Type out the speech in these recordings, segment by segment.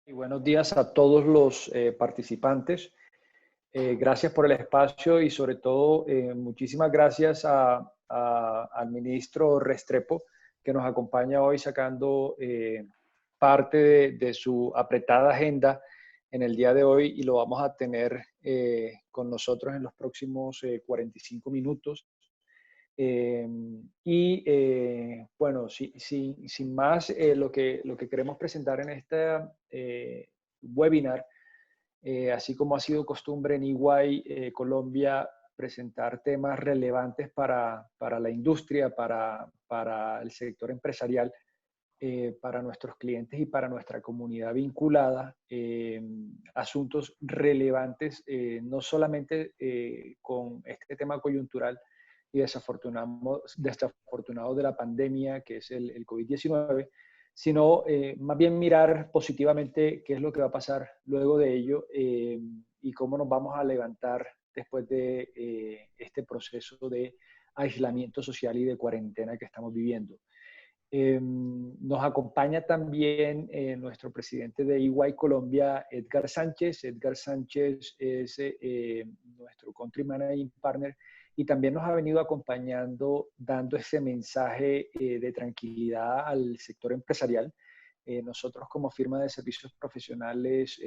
Y buenos días a todos los participantes. Gracias por el espacio y sobre todo muchísimas gracias al ministro Restrepo que nos acompaña hoy sacando parte de su apretada agenda en el día de hoy y lo vamos a tener con nosotros en los próximos 45 minutos. Bueno, sin más, lo que queremos presentar en este webinar, así como ha sido costumbre en EY Colombia, presentar temas relevantes para la industria, para el sector empresarial, para nuestros clientes y para nuestra comunidad vinculada, asuntos relevantes, no solamente con este tema coyuntural y desafortunado de la pandemia, que es el COVID-19, sino más bien mirar positivamente qué es lo que va a pasar luego de ello y cómo nos vamos a levantar después de este proceso de aislamiento social y de cuarentena que estamos viviendo. Nos acompaña también nuestro presidente de EY Colombia, Edgar Sánchez. Edgar Sánchez es nuestro Country Managing Partner y también nos ha venido acompañando dando ese mensaje de tranquilidad al sector empresarial. Nosotros como firma de servicios profesionales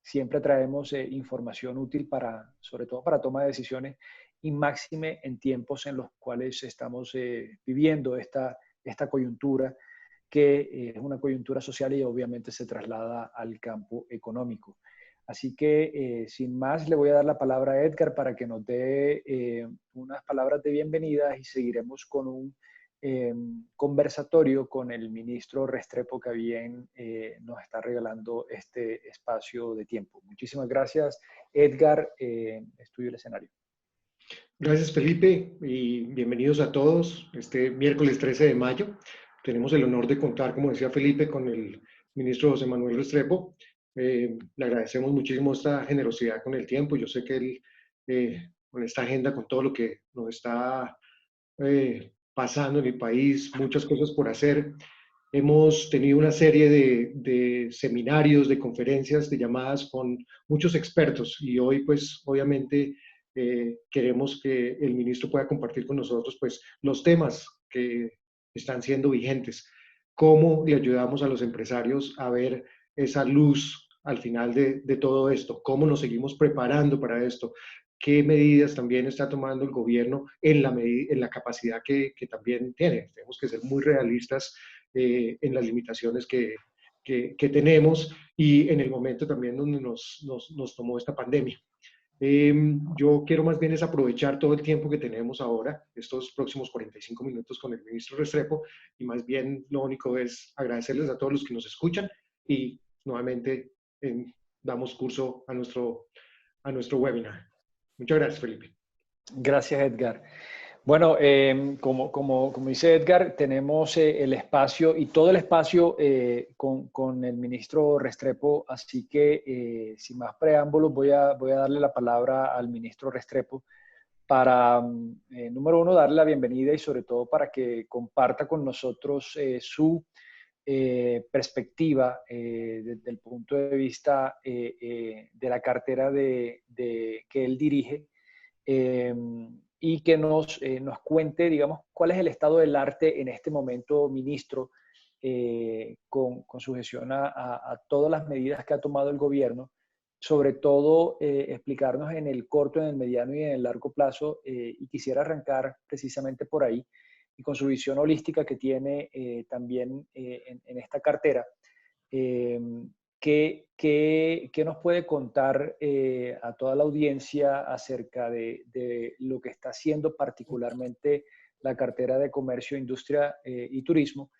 siempre traemos información útil sobre todo para toma de decisiones y máxime en tiempos en los cuales estamos viviendo esta coyuntura, que es una coyuntura social y obviamente se traslada al campo económico. Así que, sin más, le voy a dar la palabra a Edgar para que nos dé unas palabras de bienvenida y seguiremos con un conversatorio con el ministro Restrepo, que bien nos está regalando este espacio de tiempo. Muchísimas gracias, Edgar. Es tuyo el escenario. Gracias, Felipe, y bienvenidos a todos. Este miércoles 13 de mayo tenemos el honor de contar, como decía Felipe, con el ministro José Manuel Restrepo. Le agradecemos muchísimo esta generosidad con el tiempo. Yo sé que él, con esta agenda, con todo lo que nos está pasando en el país, muchas cosas por hacer. Hemos tenido una serie de seminarios, de conferencias, de llamadas con muchos expertos y hoy, pues, obviamente, queremos que el ministro pueda compartir con nosotros, pues, los temas que están siendo vigentes. Cómo le ayudamos a los empresarios a ver esa luz al final de todo esto. Cómo nos seguimos preparando para esto. Qué medidas también está tomando el gobierno en la capacidad que también tiene. Tenemos que ser muy realistas en las limitaciones que tenemos y en el momento también donde nos tomó esta pandemia. Yo quiero más bien es aprovechar todo el tiempo que tenemos ahora, estos próximos 45 minutos con el ministro Restrepo, y más bien lo único es agradecerles a todos los que nos escuchan y nuevamente damos curso a nuestro webinar. Muchas gracias, Felipe. Gracias, Edgar. Bueno, como dice Edgar, tenemos el espacio y todo el espacio con el ministro Restrepo, así que sin más preámbulos voy a darle la palabra al ministro Restrepo para, número uno, darle la bienvenida y sobre todo para que comparta con nosotros su perspectiva desde el punto de vista de la cartera que él dirige. Y que nos cuente, digamos, cuál es el estado del arte en este momento, ministro, con sujeción a todas las medidas que ha tomado el gobierno, sobre todo explicarnos en el corto, en el mediano y en el largo plazo, y quisiera arrancar precisamente por ahí, y con su visión holística que tiene también en esta cartera. ¿Qué nos puede contar a toda la audiencia acerca de lo que está haciendo particularmente la cartera de Comercio, Industria y Turismo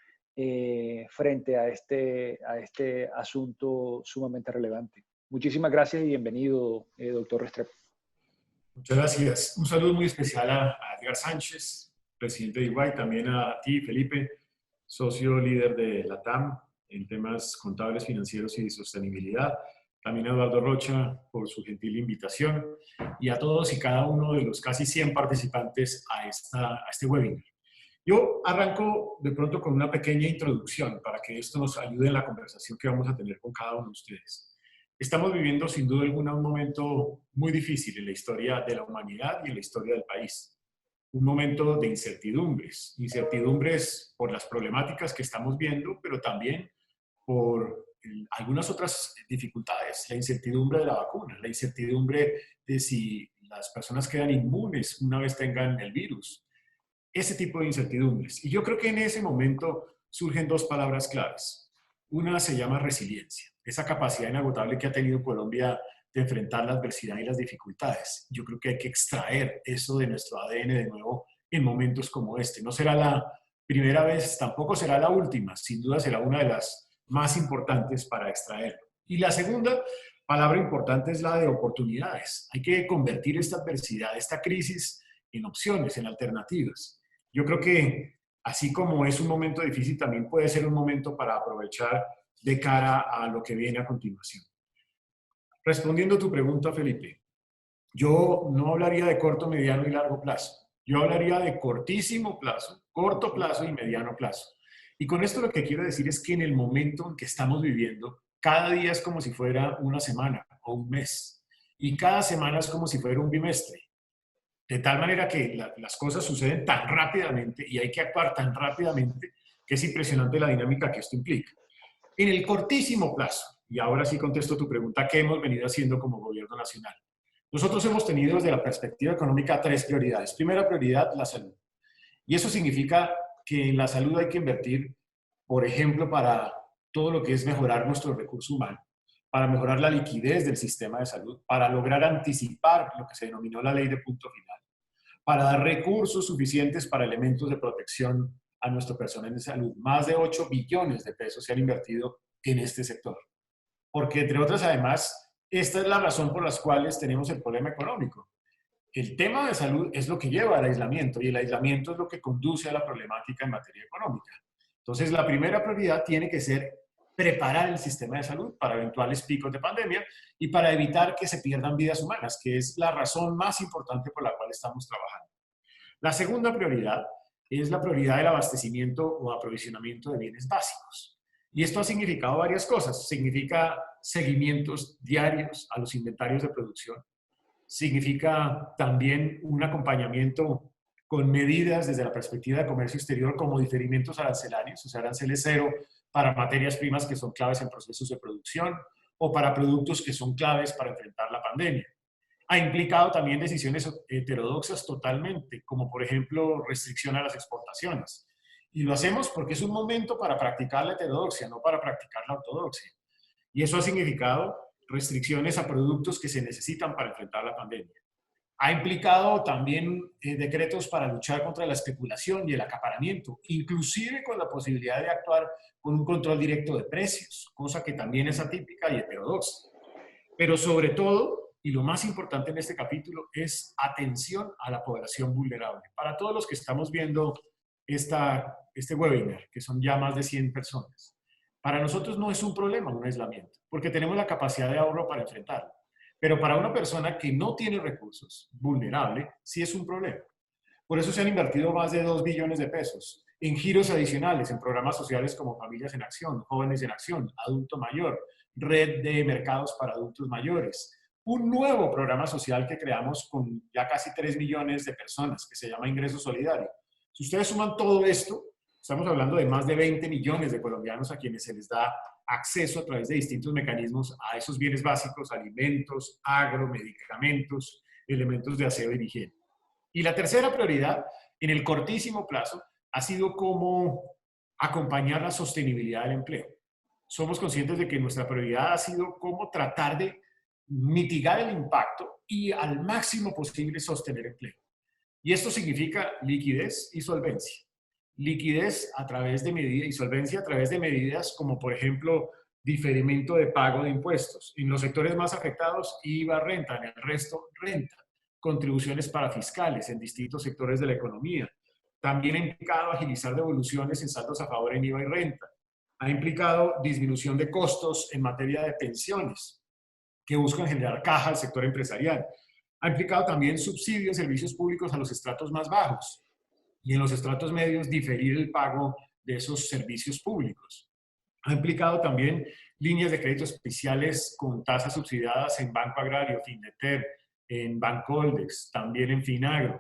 frente a este asunto sumamente relevante? Muchísimas gracias y bienvenido, doctor Restrepo. Muchas gracias. Un saludo muy especial a Edgar Sánchez, presidente de EY, también a ti, Felipe, socio líder de LATAM en temas contables, financieros y de sostenibilidad. También a Eduardo Rocha por su gentil invitación y a todos y cada uno de los casi 100 participantes a este webinar. Yo arranco de pronto con una pequeña introducción para que esto nos ayude en la conversación que vamos a tener con cada uno de ustedes. Estamos viviendo sin duda alguna un momento muy difícil en la historia de la humanidad y en la historia del país. Un momento de incertidumbres. Incertidumbres por las problemáticas que estamos viendo, pero también por algunas otras dificultades. La incertidumbre de la vacuna, la incertidumbre de si las personas quedan inmunes una vez tengan el virus. Ese tipo de incertidumbres. Y yo creo que en ese momento surgen dos palabras claves. Una se llama resiliencia, esa capacidad inagotable que ha tenido Colombia de enfrentar la adversidad y las dificultades. Yo creo que hay que extraer eso de nuestro ADN de nuevo en momentos como este. No será la primera vez, tampoco será la última, sin duda será una de las más importantes para extraerlo. Y la segunda palabra importante es la de oportunidades. Hay que convertir esta adversidad, esta crisis, en opciones, en alternativas. Yo creo que así como es un momento difícil, también puede ser un momento para aprovechar de cara a lo que viene a continuación. Respondiendo a tu pregunta, Felipe, yo no hablaría de corto, mediano y largo plazo. Yo hablaría de cortísimo plazo, corto plazo y mediano plazo. Y con esto lo que quiero decir es que en el momento en que estamos viviendo, cada día es como si fuera una semana o un mes. Y cada semana es como si fuera un bimestre. De tal manera que las cosas suceden tan rápidamente y hay que actuar tan rápidamente que es impresionante la dinámica que esto implica. En el cortísimo plazo, y ahora sí contesto tu pregunta, ¿qué hemos venido haciendo como gobierno nacional? Nosotros hemos tenido desde la perspectiva económica 3 prioridades. Primera prioridad, la salud. Y eso significa que en la salud hay que invertir, por ejemplo, para todo lo que es mejorar nuestro recurso humano, para mejorar la liquidez del sistema de salud, para lograr anticipar lo que se denominó la ley de punto final, para dar recursos suficientes para elementos de protección a nuestro personal de salud. Más de 8 billones de pesos se han invertido en este sector. Porque, entre otras, además, esta es la razón por las cuales tenemos el problema económico. El tema de salud es lo que lleva al aislamiento y el aislamiento es lo que conduce a la problemática en materia económica. Entonces, la primera prioridad tiene que ser preparar el sistema de salud para eventuales picos de pandemia y para evitar que se pierdan vidas humanas, que es la razón más importante por la cual estamos trabajando. La segunda prioridad es la prioridad del abastecimiento o aprovisionamiento de bienes básicos. Y esto ha significado varias cosas. Significa seguimientos diarios a los inventarios de producción. Significa también un acompañamiento con medidas desde la perspectiva de comercio exterior como diferimientos arancelarios, o sea, aranceles cero para materias primas que son claves en procesos de producción o para productos que son claves para enfrentar la pandemia. Ha implicado también decisiones heterodoxas totalmente, como por ejemplo restricción a las exportaciones. Y lo hacemos porque es un momento para practicar la heterodoxia, no para practicar la ortodoxia. Y eso ha significado restricciones a productos que se necesitan para enfrentar la pandemia. Ha implicado también decretos para luchar contra la especulación y el acaparamiento, inclusive con la posibilidad de actuar con un control directo de precios, cosa que también es atípica y heterodoxa. Pero sobre todo, y lo más importante en este capítulo, es atención a la población vulnerable. Para todos los que estamos viendo este webinar, que son ya más de 100 personas, para nosotros no es un problema un aislamiento, porque tenemos la capacidad de ahorro para enfrentarlo. Pero para una persona que no tiene recursos, vulnerable, sí es un problema. Por eso se han invertido más de 2 billones de pesos en giros adicionales, en programas sociales como Familias en Acción, Jóvenes en Acción, Adulto Mayor, Red de Mercados para Adultos Mayores. Un nuevo programa social que creamos con ya casi 3 millones de personas, que se llama Ingreso Solidario. Si ustedes suman todo esto, estamos hablando de más de 20 millones de colombianos a quienes se les da acceso a través de distintos mecanismos a esos bienes básicos, alimentos, agro, medicamentos, elementos de aseo y higiene. Y la tercera prioridad, en el cortísimo plazo, ha sido cómo acompañar la sostenibilidad del empleo. Somos conscientes de que nuestra prioridad ha sido cómo tratar de mitigar el impacto y al máximo posible sostener empleo. Y esto significa liquidez y solvencia. Liquidez a través de medidas y solvencia a través de medidas como, por ejemplo, diferimiento de pago de impuestos. En los sectores más afectados, IVA, renta, en el resto, renta. Contribuciones para fiscales en distintos sectores de la economía. También ha implicado agilizar devoluciones en saldos a favor en IVA y renta. Ha implicado disminución de costos en materia de pensiones, que buscan generar caja al sector empresarial. Ha implicado también subsidios en servicios públicos a los estratos más bajos. y en los estratos medios diferir el pago de esos servicios públicos. Ha implicado también líneas de crédito especiales con tasas subsidiadas en Banco Agrario, Findeter, en Bancoldex, también en Finagro.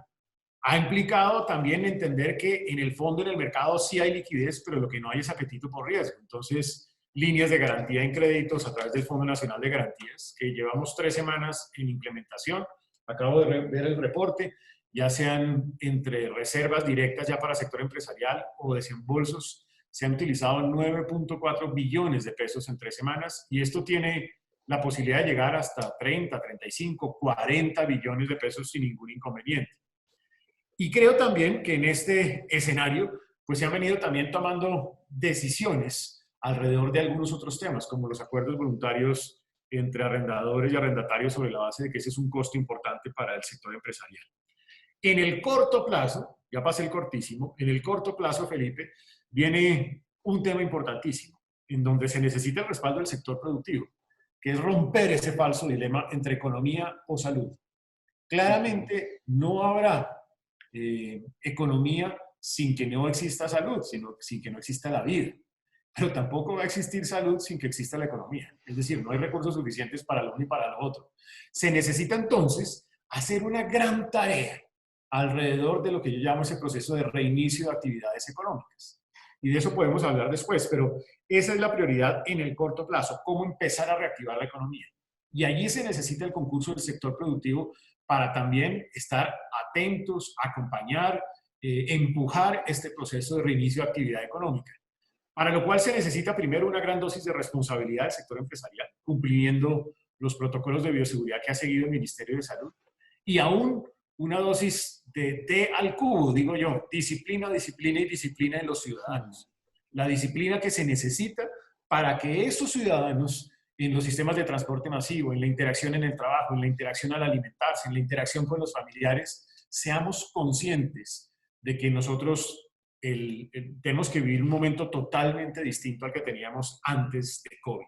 Ha implicado también entender que en el fondo en el mercado sí hay liquidez, pero lo que no hay es apetito por riesgo. Entonces, líneas de garantía en créditos a través del Fondo Nacional de Garantías, que llevamos 3 semanas en implementación. Acabo de ver el reporte, ya sean entre reservas directas ya para el sector empresarial o desembolsos, se han utilizado 9.4 billones de pesos en 3 semanas y esto tiene la posibilidad de llegar hasta 30, 35, 40 billones de pesos sin ningún inconveniente. Y creo también que en este escenario pues se han venido también tomando decisiones alrededor de algunos otros temas, como los acuerdos voluntarios entre arrendadores y arrendatarios sobre la base de que ese es un costo importante para el sector empresarial. En el corto plazo, ya pasé el cortísimo, en el corto plazo, Felipe, viene un tema importantísimo, en donde se necesita el respaldo del sector productivo, que es romper ese falso dilema entre economía o salud. Claramente no habrá economía sin que no exista salud, sino sin que no exista la vida. Pero tampoco va a existir salud sin que exista la economía. Es decir, no hay recursos suficientes para lo uno y para lo otro. Se necesita entonces hacer una gran tarea alrededor de lo que yo llamo ese proceso de reinicio de actividades económicas. Y de eso podemos hablar después, pero esa es la prioridad en el corto plazo, cómo empezar a reactivar la economía. Y allí se necesita el concurso del sector productivo para también estar atentos, acompañar, empujar este proceso de reinicio de actividad económica. Para lo cual se necesita primero una gran dosis de responsabilidad del sector empresarial, cumpliendo los protocolos de bioseguridad que ha seguido el Ministerio de Salud, y aún una dosis de T al cubo, digo yo, disciplina, disciplina y disciplina de los ciudadanos. La disciplina que se necesita para que esos ciudadanos en los sistemas de transporte masivo, en la interacción en el trabajo, en la interacción al alimentarse, en la interacción con los familiares, seamos conscientes de que nosotros tenemos que vivir un momento totalmente distinto al que teníamos antes de COVID.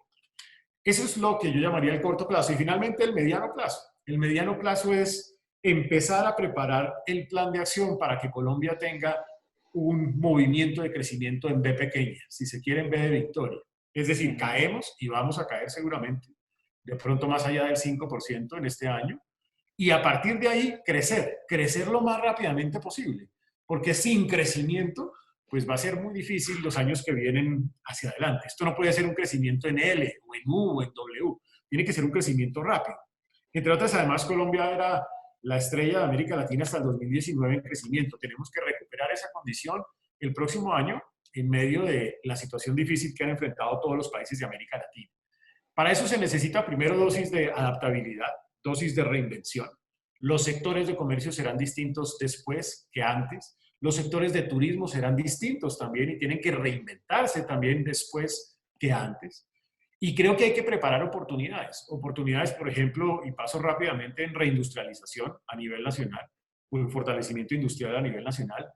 Eso es lo que yo llamaría el corto plazo. Y finalmente el mediano plazo. El mediano plazo es empezar a preparar el plan de acción para que Colombia tenga un movimiento de crecimiento en B pequeña, si se quiere en B de victoria. Es decir, caemos y vamos a caer seguramente, de pronto más allá del 5% en este año, y a partir de ahí crecer lo más rápidamente posible, porque sin crecimiento, pues va a ser muy difícil los años que vienen hacia adelante. Esto no puede ser un crecimiento en L, o en U, o en W, tiene que ser un crecimiento rápido. Entre otras, además, Colombia era la estrella de América Latina hasta el 2019 en crecimiento. Tenemos que recuperar esa condición el próximo año en medio de la situación difícil que han enfrentado todos los países de América Latina. Para eso se necesita primero dosis de adaptabilidad, dosis de reinvención. Los sectores de comercio serán distintos después que antes. Los sectores de turismo serán distintos también y tienen que reinventarse también después que antes. Y creo que hay que preparar oportunidades. Oportunidades, por ejemplo, y paso rápidamente en reindustrialización a nivel nacional, o en fortalecimiento industrial a nivel nacional,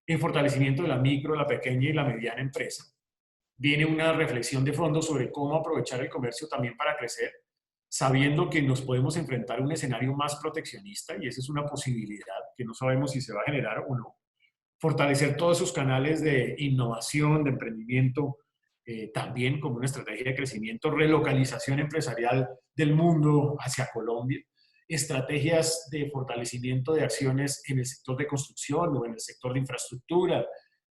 en fortalecimiento de la micro, la pequeña y la mediana empresa. Viene una reflexión de fondo sobre cómo aprovechar el comercio también para crecer, sabiendo que nos podemos enfrentar a un escenario más proteccionista, y esa es una posibilidad que no sabemos si se va a generar o no. Fortalecer todos esos canales de innovación, de emprendimiento, también como una estrategia de crecimiento, relocalización empresarial del mundo hacia Colombia, estrategias de fortalecimiento de acciones en el sector de construcción o en el sector de infraestructura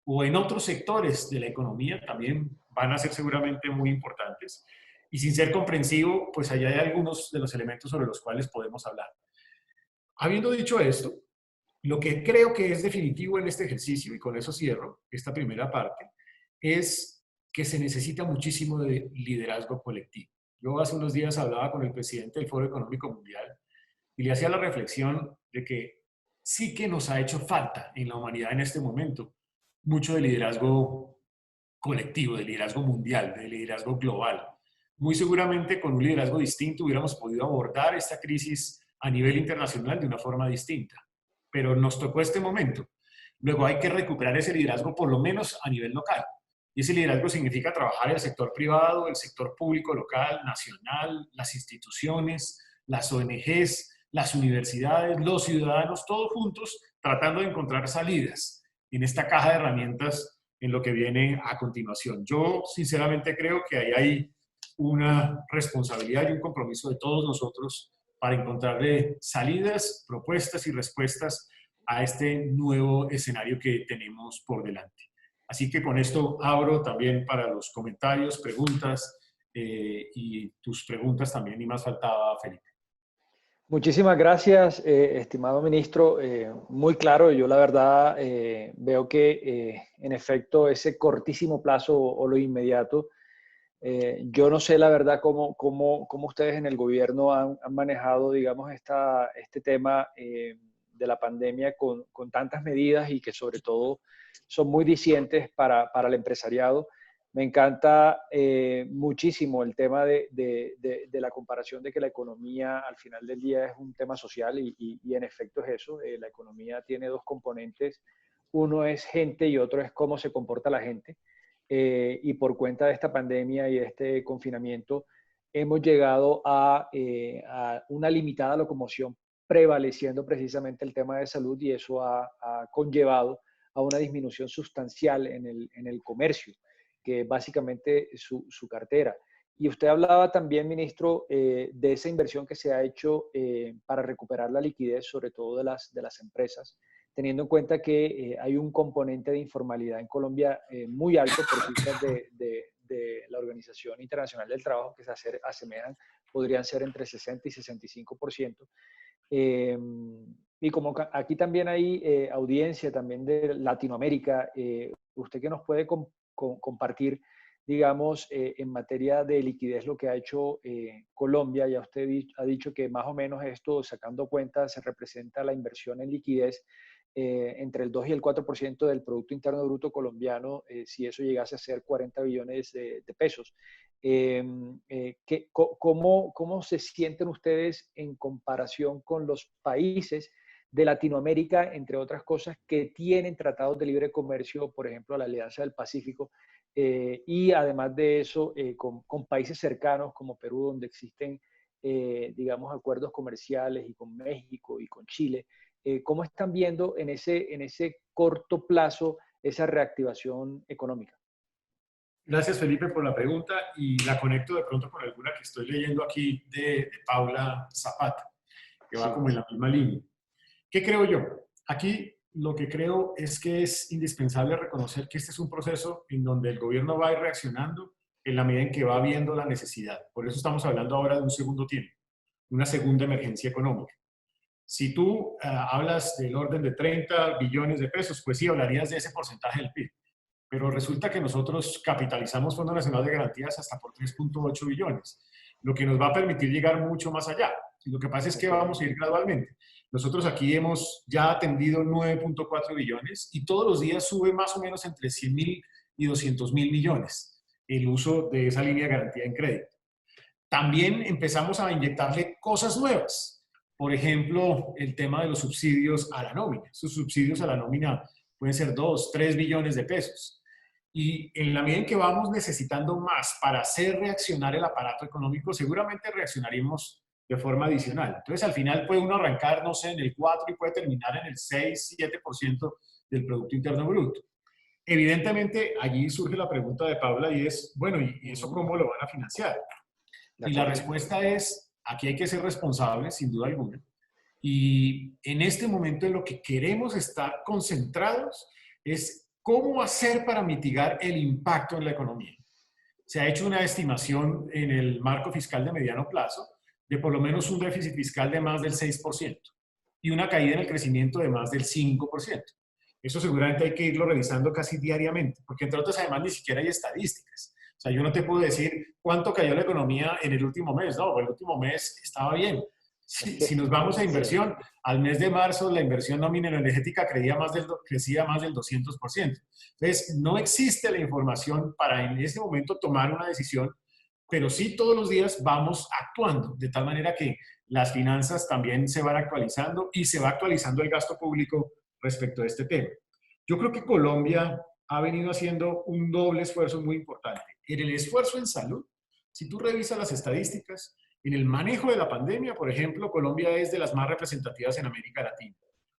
o en otros sectores de la economía también van a ser seguramente muy importantes. Y sin ser comprensivo, pues allá hay algunos de los elementos sobre los cuales podemos hablar. Habiendo dicho esto, lo que creo que es definitivo en este ejercicio, y con eso cierro esta primera parte, es que se necesita muchísimo de liderazgo colectivo. Yo hace unos días hablaba con el presidente del Foro Económico Mundial y le hacía la reflexión de que sí que nos ha hecho falta en la humanidad en este momento mucho de liderazgo colectivo, de liderazgo mundial, de liderazgo global. Muy seguramente con un liderazgo distinto hubiéramos podido abordar esta crisis a nivel internacional de una forma distinta, pero nos tocó este momento. Luego hay que recuperar ese liderazgo por lo menos a nivel local. Y ese liderazgo significa trabajar el sector privado, el sector público local, nacional, las instituciones, las ONGs, las universidades, los ciudadanos, todos juntos tratando de encontrar salidas en esta caja de herramientas en lo que viene a continuación. Yo sinceramente creo que ahí hay una responsabilidad y un compromiso de todos nosotros para encontrarle salidas, propuestas y respuestas a este nuevo escenario que tenemos por delante. Así que con esto abro también para los comentarios, preguntas y tus preguntas también, y más faltaba, Felipe. Muchísimas gracias, estimado ministro. Muy claro, yo la verdad veo que en efecto ese cortísimo plazo o lo inmediato, yo no sé la verdad cómo ustedes en el gobierno han manejado, digamos, este tema de la pandemia con tantas medidas y que sobre todo son muy dicientes para el empresariado. Me encanta muchísimo el tema de la comparación de que la economía al final del día es un tema social y en efecto es eso. La economía tiene dos componentes. Uno es gente y otro es cómo se comporta la gente. Y por cuenta de esta pandemia y de este confinamiento hemos llegado a una limitada locomoción prevaleciendo precisamente el tema de salud y eso ha conllevado a una disminución sustancial en el comercio, que es básicamente su cartera. Y usted hablaba también, ministro, de esa inversión que se ha hecho para recuperar la liquidez, sobre todo de las empresas, teniendo en cuenta que hay un componente de informalidad en Colombia muy alto por cifras de la Organización Internacional del Trabajo que se asemejan, podrían ser entre 60 y 65%. Y como aquí también hay audiencia también de Latinoamérica, ¿usted qué nos puede compartir, digamos, en materia de liquidez lo que ha hecho Colombia? Ya usted ha dicho que más o menos esto, sacando cuentas, se representa la inversión en liquidez entre el 2 y el 4% del Producto Interno Bruto colombiano, si eso llegase a ser 40 billones de pesos. ¿Cómo se sienten ustedes en comparación con los países de Latinoamérica, entre otras cosas, que tienen tratados de libre comercio, por ejemplo, la Alianza del Pacífico, y además de eso, con países cercanos como Perú, donde existen, digamos, acuerdos comerciales, y con México y con Chile? ¿Cómo están viendo en ese corto plazo esa reactivación económica? Gracias, Felipe, por la pregunta y la conecto de pronto con alguna que estoy leyendo aquí de Paula Zapata, que va como en la misma línea. ¿Qué creo yo? Aquí lo que creo es que es indispensable reconocer que este es un proceso en donde el gobierno va a ir reaccionando en la medida en que va viendo la necesidad. Por eso estamos hablando ahora de un segundo tiempo, una segunda emergencia económica. Si tú hablas del orden de 30 billones de pesos, pues sí, hablarías de ese porcentaje del PIB. Pero resulta que nosotros capitalizamos Fondo Nacional de Garantías hasta por 3.8 billones, lo que nos va a permitir llegar mucho más allá. Lo que pasa es que vamos a ir gradualmente. Nosotros aquí hemos ya atendido 9.4 billones y todos los días sube más o menos entre 100.000 y 200.000 millones el uso de esa línea de garantía en crédito. También empezamos a inyectarle cosas nuevas. Por ejemplo, el tema de los subsidios a la nómina. Esos subsidios a la nómina pueden ser 2, 3 billones de pesos. Y en la medida en que vamos necesitando más para hacer reaccionar el aparato económico, seguramente reaccionaremos de forma adicional. Entonces, al final puede uno arrancar, no sé, en el 4 y puede terminar en el 6, 7% del Producto Interno Bruto. Evidentemente, allí surge la pregunta de Paula y es, bueno, ¿y eso cómo lo van a financiar? Y la respuesta es, aquí hay que ser responsables, sin duda alguna. Y en este momento en lo que queremos estar concentrados es cómo hacer para mitigar el impacto en la economía. Se ha hecho una estimación en el marco fiscal de mediano plazo de por lo menos un déficit fiscal de más del 6% y una caída en el crecimiento de más del 5%. Eso seguramente hay que irlo revisando casi diariamente, porque entre otras además ni siquiera hay estadísticas. O sea, yo no te puedo decir cuánto cayó la economía en el último mes. No, el último mes estaba bien. Si nos vamos a inversión, al mes de marzo la inversión no mineroenergética crecía más del 200%. Entonces, no existe la información para en ese momento tomar una decisión, pero sí todos los días vamos actuando, de tal manera que las finanzas también se van actualizando y se va actualizando el gasto público respecto a este tema. Yo creo que Colombia ha venido haciendo un doble esfuerzo muy importante. En el esfuerzo en salud, si tú revisas las estadísticas, en el manejo de la pandemia, por ejemplo, Colombia es de las más representativas en América Latina.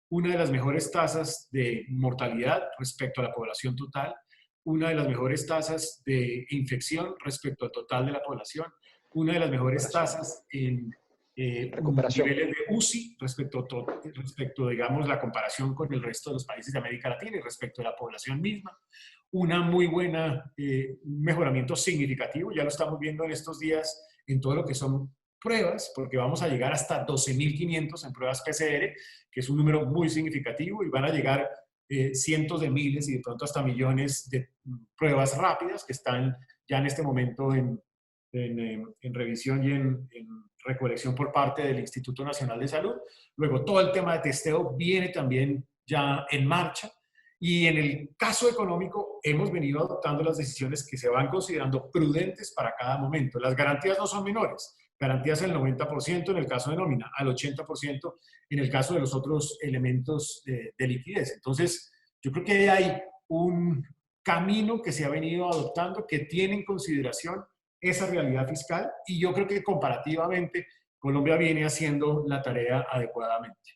una de las mejores tasas de mortalidad respecto a la población total, una de las mejores tasas de infección respecto al total de la población, una de las mejores tasas en recuperación. niveles de UCI respecto, digamos, la comparación con el resto de los países de América Latina y respecto a la población misma. Una muy buena, un mejoramiento significativo, ya lo estamos viendo en estos días en todo lo que son pruebas, porque vamos a llegar hasta 12.500 en pruebas PCR, que es un número muy significativo, y van a llegar cientos de miles y de pronto hasta millones de pruebas rápidas que están ya en este momento en revisión y en recolección por parte del Instituto Nacional de Salud. Luego, todo el tema de testeo viene también ya en marcha. Y en el caso económico, hemos venido adoptando las decisiones que se van considerando prudentes para cada momento. Las garantías no son menores. Garantías al 90% en el caso de nómina, al 80% en el caso de los otros elementos de liquidez. Entonces, yo creo que hay un camino que se ha venido adoptando que tiene en consideración esa realidad fiscal, y yo creo que comparativamente Colombia viene haciendo la tarea adecuadamente.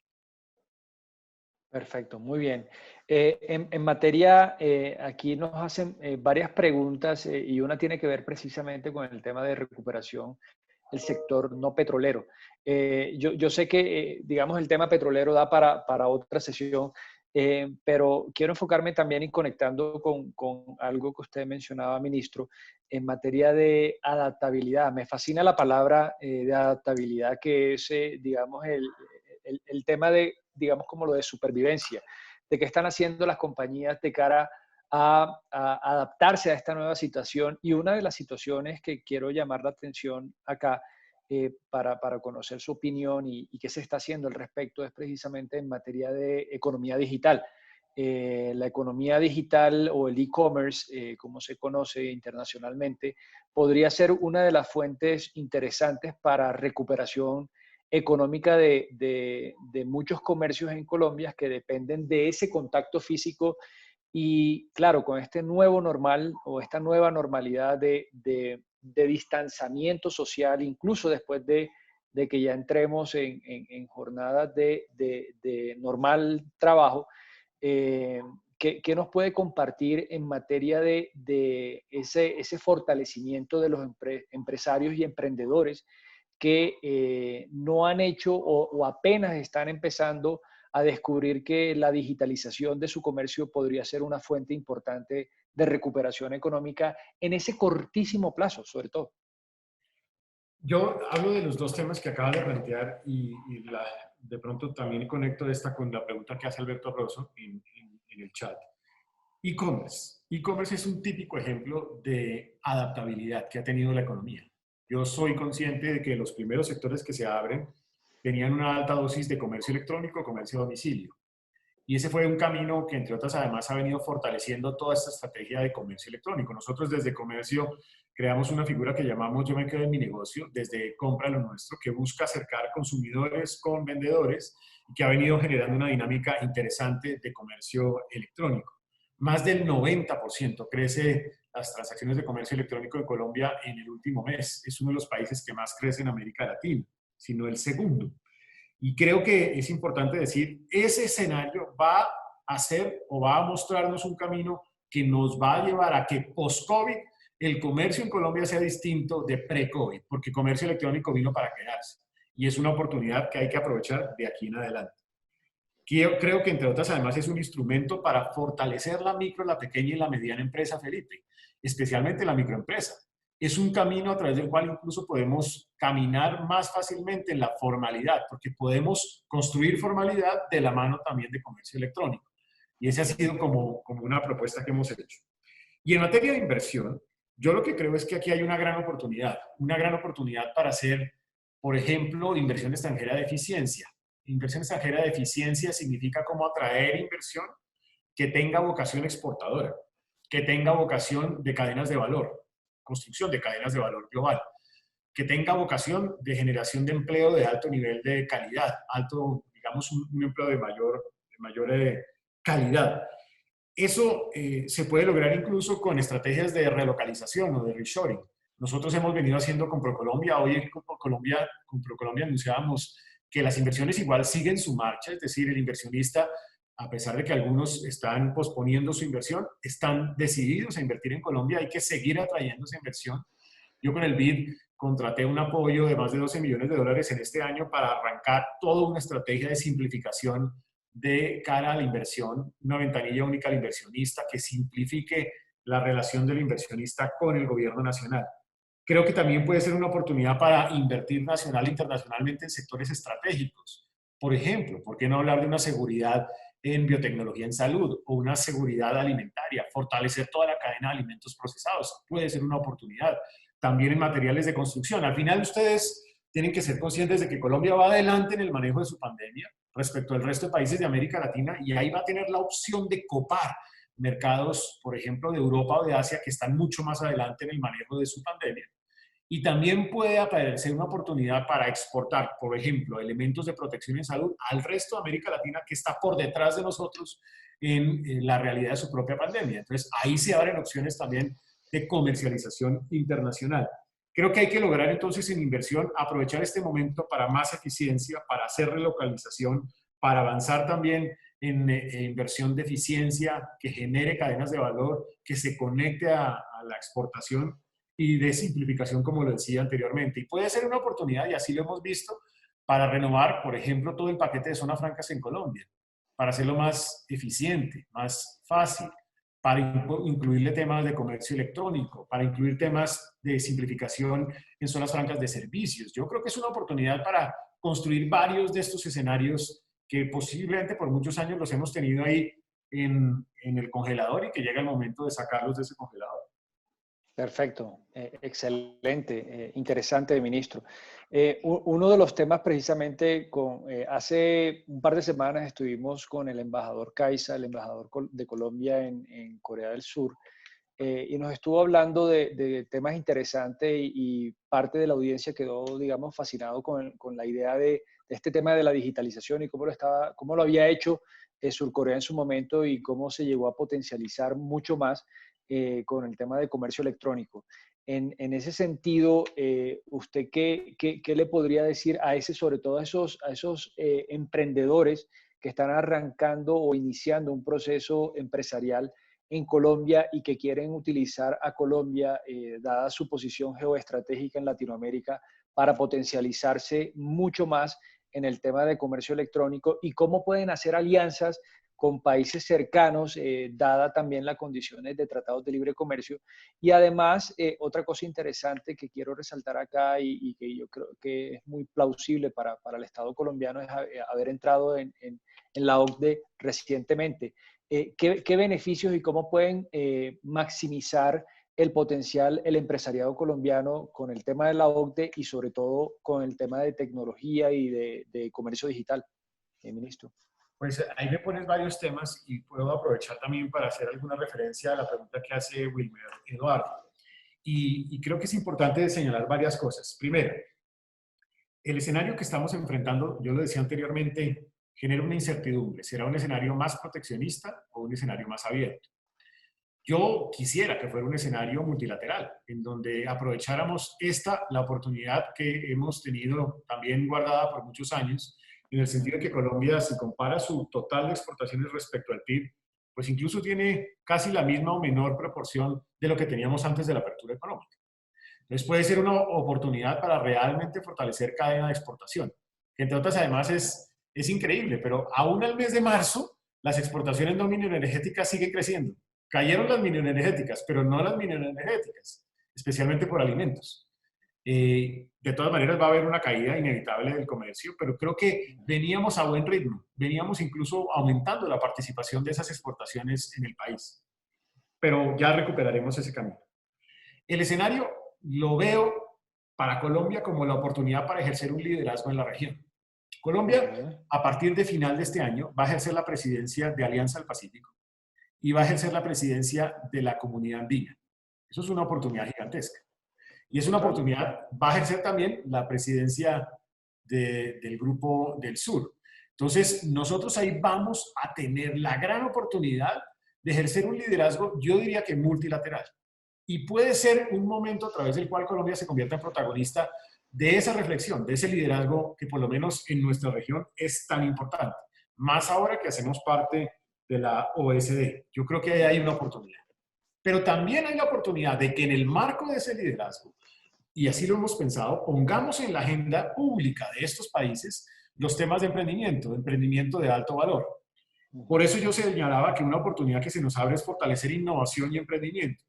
Perfecto, muy bien. En materia, aquí nos hacen varias preguntas y una tiene que ver precisamente con el tema de recuperación del sector no petrolero. Yo sé que, digamos, el tema petrolero da para otra sesión, pero quiero enfocarme también y conectando con algo que usted mencionaba, ministro, en materia de adaptabilidad. Me fascina la palabra de adaptabilidad, que es, digamos, el tema de, digamos, como lo de supervivencia, de qué están haciendo las compañías de cara a adaptarse a esta nueva situación. Y una de las situaciones que quiero llamar la atención acá para conocer su opinión y qué se está haciendo al respecto es precisamente en materia de economía digital. La economía digital o el e-commerce, como se conoce internacionalmente, podría ser una de las fuentes interesantes para recuperación económica de muchos comercios en Colombia que dependen de ese contacto físico. Y claro, con este nuevo normal o esta nueva normalidad de distanciamiento social, incluso después de que ya entremos en jornadas de normal trabajo, ¿qué nos puede compartir en materia de ese fortalecimiento de los empresarios y emprendedores que no han hecho o apenas están empezando a descubrir que la digitalización de su comercio podría ser una fuente importante de recuperación económica en ese cortísimo plazo, sobre todo? Yo hablo de los dos temas que acabas de plantear y de pronto también conecto esta con la pregunta que hace Alberto Rosso en el chat. E-commerce. E-commerce es un típico ejemplo de adaptabilidad que ha tenido la economía. Yo soy consciente de que los primeros sectores que se abren tenían una alta dosis de comercio electrónico, comercio a domicilio. Y ese fue un camino que, entre otras, además ha venido fortaleciendo toda esta estrategia de comercio electrónico. Nosotros desde comercio creamos una figura que llamamos Yo me quedo en mi negocio, desde Compra lo Nuestro, que busca acercar consumidores con vendedores y que ha venido generando una dinámica interesante de comercio electrónico. Más del 90% crece las transacciones de comercio electrónico en Colombia en el último mes. Es uno de los países que más crece en América Latina, sino el segundo. Y creo que es importante decir, ese escenario va a ser o va a mostrarnos un camino que nos va a llevar a que post-COVID el comercio en Colombia sea distinto de pre-COVID, porque comercio electrónico vino para quedarse. Y es una oportunidad que hay que aprovechar de aquí en adelante. Creo que, entre otras, además es un instrumento para fortalecer la micro, la pequeña y la mediana empresa, Felipe, especialmente la microempresa. Es un camino a través del cual incluso podemos caminar más fácilmente en la formalidad, porque podemos construir formalidad de la mano también de comercio electrónico. Y esa ha sido como una propuesta que hemos hecho. Y en materia de inversión, yo lo que creo es que aquí hay una gran oportunidad para hacer, por ejemplo, inversión extranjera de eficiencia. Inversión extranjera de eficiencia significa cómo atraer inversión que tenga vocación exportadora, que tenga vocación de cadenas de valor, construcción de cadenas de valor global, que tenga vocación de generación de empleo de alto nivel de calidad, digamos, un empleo de mayor calidad. Eso se puede lograr incluso con estrategias de relocalización o de reshoring. Nosotros hemos venido haciendo con ProColombia. Hoy con ProColombia anunciábamos que las inversiones igual siguen su marcha, es decir, el inversionista, a pesar de que algunos están posponiendo su inversión, están decididos a invertir en Colombia, hay que seguir atrayendo esa inversión. Yo con el BID contraté un apoyo de más de 12 millones de dólares en este año para arrancar toda una estrategia de simplificación de cara a la inversión, una ventanilla única al inversionista que simplifique la relación del inversionista con el gobierno nacional. Creo que también puede ser una oportunidad para invertir nacional e internacionalmente en sectores estratégicos. Por ejemplo, ¿por qué no hablar de una seguridad en biotecnología en salud o una seguridad alimentaria? Fortalecer toda la cadena de alimentos procesados puede ser una oportunidad. También en materiales de construcción. Al final ustedes tienen que ser conscientes de que Colombia va adelante en el manejo de su pandemia respecto al resto de países de América Latina y ahí va a tener la opción de copar mercados, por ejemplo, de Europa o de Asia que están mucho más adelante en el manejo de su pandemia. Y también puede aparecer una oportunidad para exportar, por ejemplo, elementos de protección en salud al resto de América Latina que está por detrás de nosotros en la realidad de su propia pandemia. Entonces, ahí se abren opciones también de comercialización internacional. Creo que hay que lograr entonces en inversión aprovechar este momento para más eficiencia, para hacer relocalización, para avanzar también en inversión de eficiencia que genere cadenas de valor, que se conecte a la exportación y de simplificación, como lo decía anteriormente. Y puede ser una oportunidad, y así lo hemos visto, para renovar, por ejemplo, todo el paquete de zonas francas en Colombia, para hacerlo más eficiente, más fácil, para incluirle temas de comercio electrónico, para incluir temas de simplificación en zonas francas de servicios. Yo creo que es una oportunidad para construir varios de estos escenarios que posiblemente por muchos años los hemos tenido ahí en el congelador y que llega el momento de sacarlos de ese congelador. Perfecto, excelente, interesante, ministro. Uno de los temas precisamente, hace un par de semanas estuvimos con el embajador Caiza, el embajador de Colombia en Corea del Sur, y nos estuvo hablando de temas interesantes y parte de la audiencia quedó, digamos, fascinado con la idea de este tema de la digitalización y cómo lo había hecho Surcorea en su momento y cómo se llegó a potencializar mucho más con el tema de comercio electrónico. En ese sentido, ¿usted qué le podría decir sobre todo a esos emprendedores que están arrancando o iniciando un proceso empresarial en Colombia y que quieren utilizar a Colombia, dada su posición geoestratégica en Latinoamérica, para potencializarse mucho más en el tema de comercio electrónico y cómo pueden hacer alianzas con países cercanos, dada también las condiciones de tratados de libre comercio? Y además, otra cosa interesante que quiero resaltar acá y que yo creo que es muy plausible para el Estado colombiano es haber entrado en la OCDE recientemente. ¿Qué beneficios y cómo pueden maximizar el potencial, el empresariado colombiano con el tema de la OCDE y sobre todo con el tema de tecnología y de comercio digital, ministro? Pues ahí me pones varios temas y puedo aprovechar también para hacer alguna referencia a la pregunta que hace Wilmer Eduardo. Y creo que es importante señalar varias cosas. Primero, el escenario que estamos enfrentando, yo lo decía anteriormente, genera una incertidumbre. ¿Será un escenario más proteccionista o un escenario más abierto? Yo quisiera que fuera un escenario multilateral, en donde aprovecháramos la oportunidad que hemos tenido también guardada por muchos años, en el sentido de que Colombia, si compara su total de exportaciones respecto al PIB, pues incluso tiene casi la misma o menor proporción de lo que teníamos antes de la apertura económica. Entonces puede ser una oportunidad para realmente fortalecer cadena de exportación, que entre otras además es increíble, pero aún al mes de marzo las exportaciones no mineroenergéticas siguen creciendo. Cayeron las mineroenergéticas, pero no las mineroenergéticas, especialmente por alimentos. De todas maneras va a haber una caída inevitable del comercio, pero creo que veníamos a buen ritmo, veníamos incluso aumentando la participación de esas exportaciones en el país, pero ya recuperaremos ese camino. El escenario lo veo para Colombia como la oportunidad para ejercer un liderazgo en la región. Colombia, a partir de final de este año, va a ejercer la presidencia de Alianza del Pacífico y va a ejercer la presidencia de la Comunidad Andina. Eso es una oportunidad gigantesca. Y es una oportunidad, va a ejercer también la presidencia del Grupo del Sur. Entonces, nosotros ahí vamos a tener la gran oportunidad de ejercer un liderazgo, yo diría que multilateral. Y puede ser un momento a través del cual Colombia se convierta en protagonista de esa reflexión, de ese liderazgo que por lo menos en nuestra región es tan importante, más ahora que hacemos parte de la OSD. Yo creo que ahí hay una oportunidad. Pero también hay la oportunidad de que en el marco de ese liderazgo, y así lo hemos pensado, pongamos en la agenda pública de estos países los temas de emprendimiento de alto valor. Por eso yo señalaba que una oportunidad que se nos abre es fortalecer innovación y emprendimiento.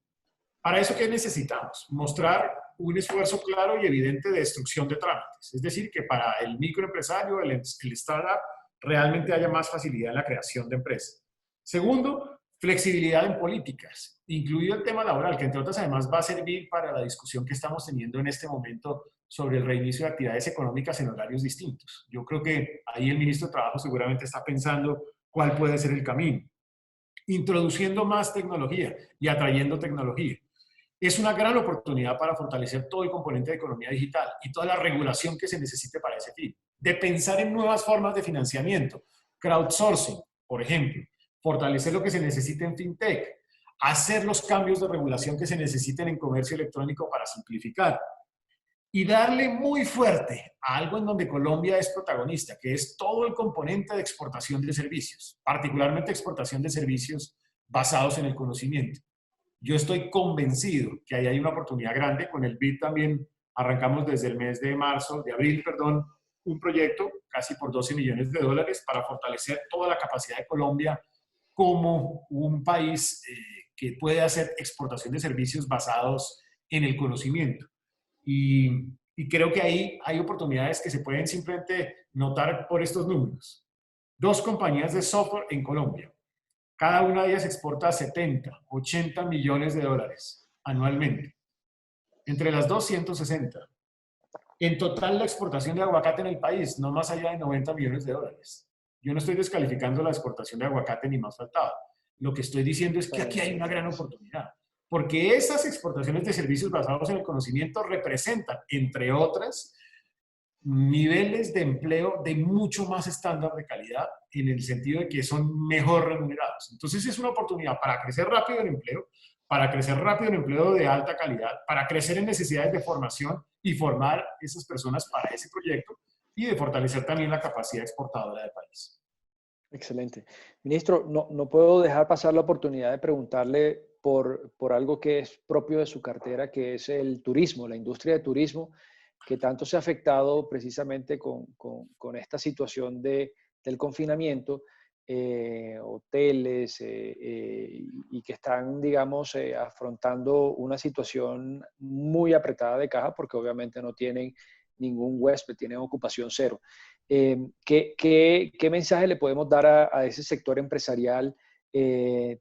Para eso, ¿qué necesitamos? Mostrar un esfuerzo claro y evidente de destrucción de trámites. Es decir, que para el microempresario, el startup, realmente haya más facilidad en la creación de empresas. Segundo, flexibilidad en políticas, incluido el tema laboral, que entre otras además va a servir para la discusión que estamos teniendo en este momento sobre el reinicio de actividades económicas en horarios distintos. Yo creo que ahí el ministro de Trabajo seguramente está pensando cuál puede ser el camino. Introduciendo más tecnología y atrayendo tecnología. Es una gran oportunidad para fortalecer todo el componente de economía digital y toda la regulación que se necesite para ese fin. De pensar en nuevas formas de financiamiento, crowdsourcing, por ejemplo, fortalecer lo que se necesita en fintech, hacer los cambios de regulación que se necesiten en comercio electrónico para simplificar y darle muy fuerte a algo en donde Colombia es protagonista, que es todo el componente de exportación de servicios, particularmente exportación de servicios basados en el conocimiento. Yo estoy convencido que ahí hay una oportunidad grande. Con el BID también arrancamos desde el mes de abril, un proyecto casi por $12 millones para fortalecer toda la capacidad de Colombia como un país que puede hacer exportación de servicios basados en el conocimiento. Y creo que ahí hay oportunidades que se pueden simplemente notar por estos números. 2 compañías de software en Colombia. Cada una de ellas exporta 70, 80 millones de dólares anualmente. Entre las dos, 160. En total, la exportación de aguacate en el país, no más allá de 90 millones de dólares. Yo no estoy descalificando la exportación de aguacate ni más faltaba. Lo que estoy diciendo es que aquí hay una gran oportunidad. Porque esas exportaciones de servicios basados en el conocimiento representan, entre otras, niveles de empleo de mucho más estándar de calidad, en el sentido de que son mejor remunerados. Entonces es una oportunidad para crecer rápido en empleo, para crecer rápido en empleo de alta calidad, para crecer en necesidades de formación y formar esas personas para ese proyecto y de fortalecer también la capacidad exportadora del país. Excelente. Ministro, no puedo dejar pasar la oportunidad de preguntarle por algo que es propio de su cartera, que es el turismo, la industria de turismo, que tanto se ha afectado precisamente con esta situación del confinamiento, hoteles y que están, digamos, afrontando una situación muy apretada de caja porque obviamente no tienen ningún huésped, tienen ocupación cero. ¿Qué mensaje le podemos dar a ese sector empresarial?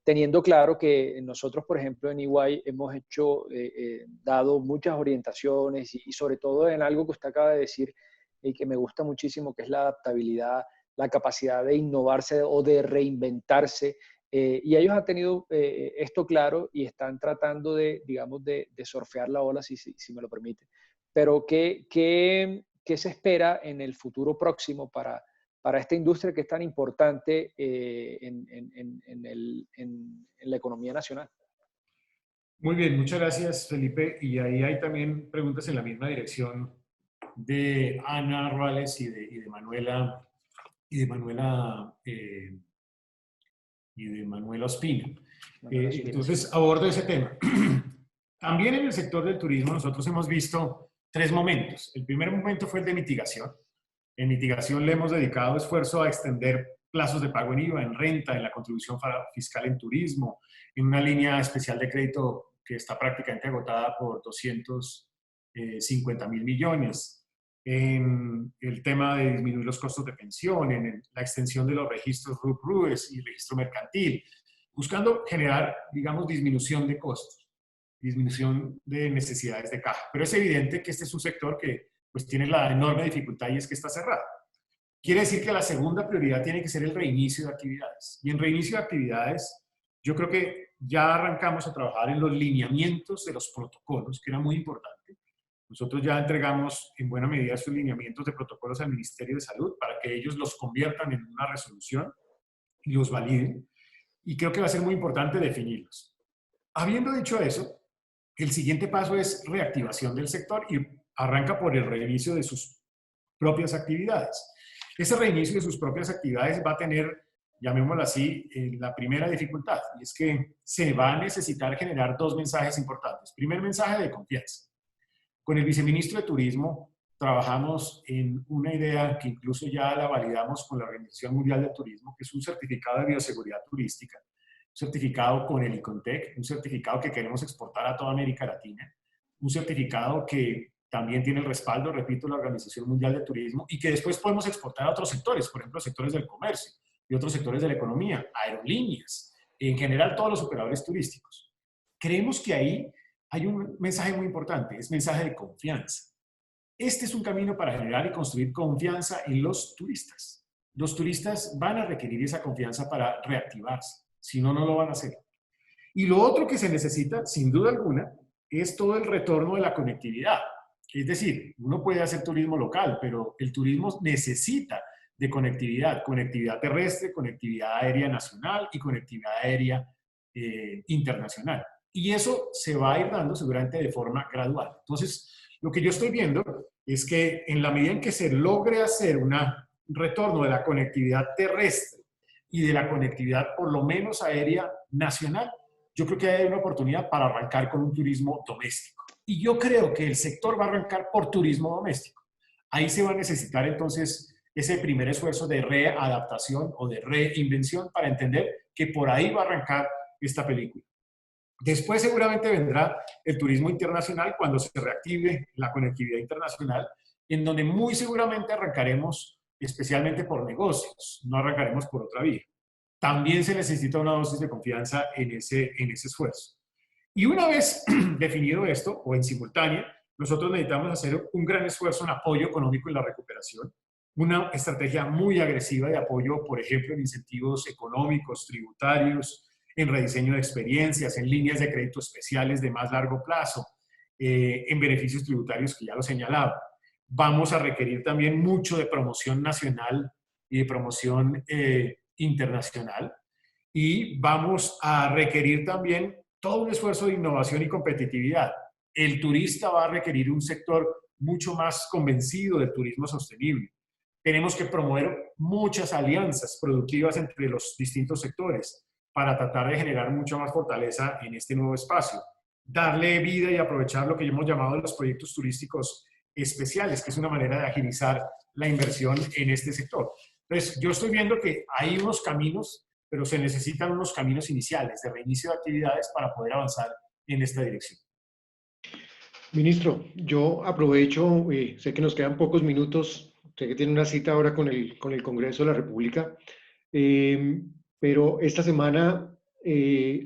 Teniendo claro que nosotros, por ejemplo, en EY hemos dado muchas orientaciones y sobre todo en algo que usted acaba de decir y que me gusta muchísimo, que es la adaptabilidad, la capacidad de innovarse o de reinventarse. Y ellos han tenido esto claro y están tratando digamos, de surfear la ola, si me lo permite. Pero ¿qué se espera en el futuro próximo para esta industria que es tan importante en la economía nacional? Muy bien, muchas gracias, Felipe. Y ahí hay también preguntas en la misma dirección de Ana Ruales y de Manuela Ospina. Entonces, abordo ese tema. También en el sector del turismo nosotros hemos visto 3 momentos. El primer momento fue el de mitigación. En mitigación le hemos dedicado esfuerzo a extender plazos de pago en IVA, en renta, en la contribución fiscal en turismo, en una línea especial de crédito que está prácticamente agotada por 250 mil millones, en el tema de disminuir los costos de pensión, en la extensión de los registros RUP-RUES y registro mercantil, buscando generar, digamos, disminución de costos, disminución de necesidades de caja. Pero es evidente que este es un sector que pues tiene la enorme dificultad y es que está cerrado. Quiere decir que la segunda prioridad tiene que ser el reinicio de actividades. Y en reinicio de actividades, yo creo que ya arrancamos a trabajar en los lineamientos de los protocolos, que era muy importante. Nosotros ya entregamos en buena medida sus lineamientos de protocolos al Ministerio de Salud para que ellos los conviertan en una resolución y los validen. Y creo que va a ser muy importante definirlos. Habiendo dicho eso, el siguiente paso es reactivación del sector y arranca por el reinicio de sus propias actividades. Ese reinicio de sus propias actividades va a tener, llamémoslo así, la primera dificultad, y es que se va a necesitar generar dos mensajes importantes. Primer mensaje de confianza. Con el viceministro de Turismo trabajamos en una idea que incluso ya la validamos con la Organización Mundial de Turismo, que es un certificado de bioseguridad turística, un certificado con el ICONTEC, un certificado que queremos exportar a toda América Latina, un certificado que también tiene el respaldo, repito, de la Organización Mundial de Turismo, y que después podemos exportar a otros sectores, por ejemplo, sectores del comercio y otros sectores de la economía, aerolíneas, en general todos los operadores turísticos. Creemos que ahí hay un mensaje muy importante, es mensaje de confianza. Este es un camino para generar y construir confianza en los turistas. Los turistas van a requerir esa confianza para reactivarse, si no, no lo van a hacer. Y lo otro que se necesita, sin duda alguna, es todo el retorno de la conectividad. Es decir, uno puede hacer turismo local, pero el turismo necesita de conectividad, conectividad terrestre, conectividad aérea nacional y conectividad aérea internacional. Y eso se va a ir dando seguramente de forma gradual. Entonces, lo que yo estoy viendo es que en la medida en que se logre hacer un retorno de la conectividad terrestre y de la conectividad por lo menos aérea nacional, yo creo que hay una oportunidad para arrancar con un turismo doméstico. Y yo creo que el sector va a arrancar por turismo doméstico. Ahí se va a necesitar entonces ese primer esfuerzo de readaptación o de reinvención para entender que por ahí va a arrancar esta película. Después seguramente vendrá el turismo internacional cuando se reactive la conectividad internacional, en donde muy seguramente arrancaremos especialmente por negocios, no arrancaremos por otra vía. También se necesita una dosis de confianza en ese esfuerzo. Y una vez definido esto, o en simultánea, nosotros necesitamos hacer un gran esfuerzo en apoyo económico en la recuperación, una estrategia muy agresiva de apoyo, por ejemplo, en incentivos económicos, tributarios, en rediseño de experiencias, en líneas de crédito especiales de más largo plazo, en beneficios tributarios que ya lo señalaba. Vamos a requerir también mucho de promoción nacional y de promoción internacional, y vamos a requerir también todo un esfuerzo de innovación y competitividad. El turista va a requerir un sector mucho más convencido del turismo sostenible. Tenemos que promover muchas alianzas productivas entre los distintos sectores para tratar de generar mucha más fortaleza en este nuevo espacio. Darle vida y aprovechar lo que hemos llamado los proyectos turísticos especiales, que es una manera de agilizar la inversión en este sector. Entonces, yo estoy viendo que hay unos caminos, pero se necesitan unos caminos iniciales de reinicio de actividades para poder avanzar en esta dirección. Ministro, yo aprovecho, sé que nos quedan pocos minutos, sé que tiene una cita ahora con el Congreso de la República, pero esta semana,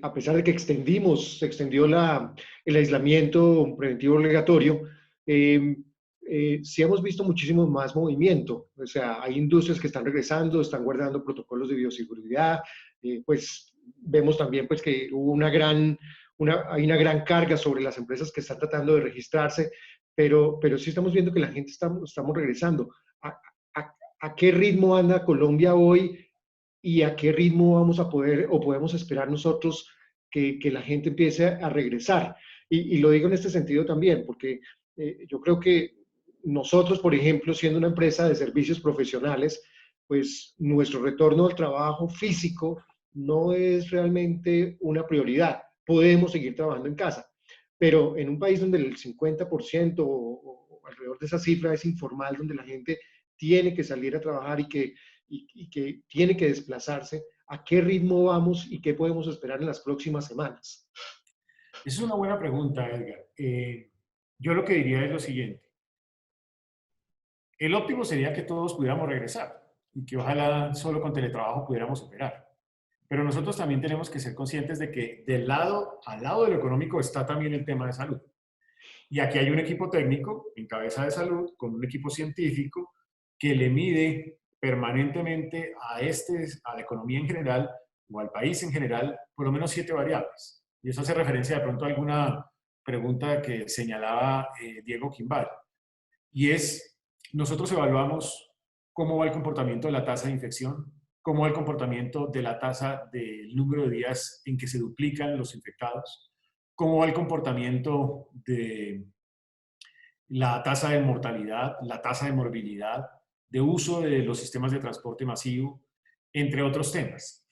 a pesar de que se extendió el aislamiento preventivo obligatorio, sí hemos visto muchísimo más movimiento. O sea, hay industrias que están regresando, están guardando protocolos de bioseguridad, pues vemos también pues, que hubo hay una gran carga sobre las empresas que están tratando de registrarse, pero sí estamos viendo que la gente estamos regresando. ¿A qué ritmo anda Colombia hoy y a qué ritmo vamos a poder o podemos esperar nosotros que la gente empiece a regresar? Y lo digo en este sentido también, porque yo creo que nosotros, por ejemplo, siendo una empresa de servicios profesionales, pues nuestro retorno al trabajo físico no es realmente una prioridad. Podemos seguir trabajando en casa, pero en un país donde el 50% o alrededor de esa cifra es informal, donde la gente tiene que salir a trabajar y que tiene que desplazarse, ¿a qué ritmo vamos y qué podemos esperar en las próximas semanas? Esa es una buena pregunta, Edgar. Yo lo que diría es lo siguiente. El óptimo sería que todos pudiéramos regresar y que ojalá solo con teletrabajo pudiéramos operar. Pero nosotros también tenemos que ser conscientes de que al lado de lo económico está también el tema de salud. Y aquí hay un equipo técnico en cabeza de salud, con un equipo científico que le mide permanentemente a la economía en general o al país en general, por lo menos 7 variables. Y eso hace referencia de pronto a alguna pregunta que señalaba Diego Quimbal. Y es, nosotros evaluamos cómo va el comportamiento de la tasa de infección, cómo va el comportamiento de la tasa del número de días en que se duplican los infectados, cómo va el comportamiento de la tasa de mortalidad, la tasa de morbilidad, de uso de los sistemas de transporte masivo, entre otros temas.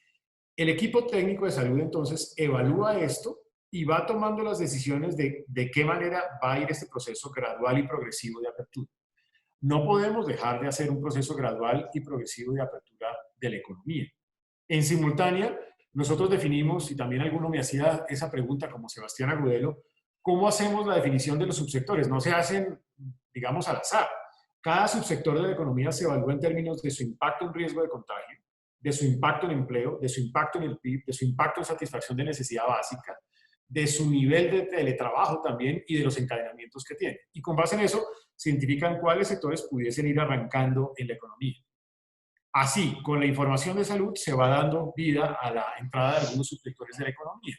El equipo técnico de salud entonces evalúa esto y va tomando las decisiones de qué manera va a ir este proceso gradual y progresivo de apertura. No podemos dejar de hacer un proceso gradual y progresivo de apertura de la economía. En simultánea, nosotros definimos, y también alguno me hacía esa pregunta como Sebastián Agudelo, ¿cómo hacemos la definición de los subsectores? No se hacen, digamos, al azar. Cada subsector de la economía se evalúa en términos de su impacto en riesgo de contagio, de su impacto en empleo, de su impacto en el PIB, de su impacto en satisfacción de necesidad básica, de su nivel de teletrabajo también y de los encadenamientos que tiene. Y con base en eso, se identifican cuáles sectores pudiesen ir arrancando en la economía. Así, con la información de salud se va dando vida a la entrada de algunos subsectores de la economía.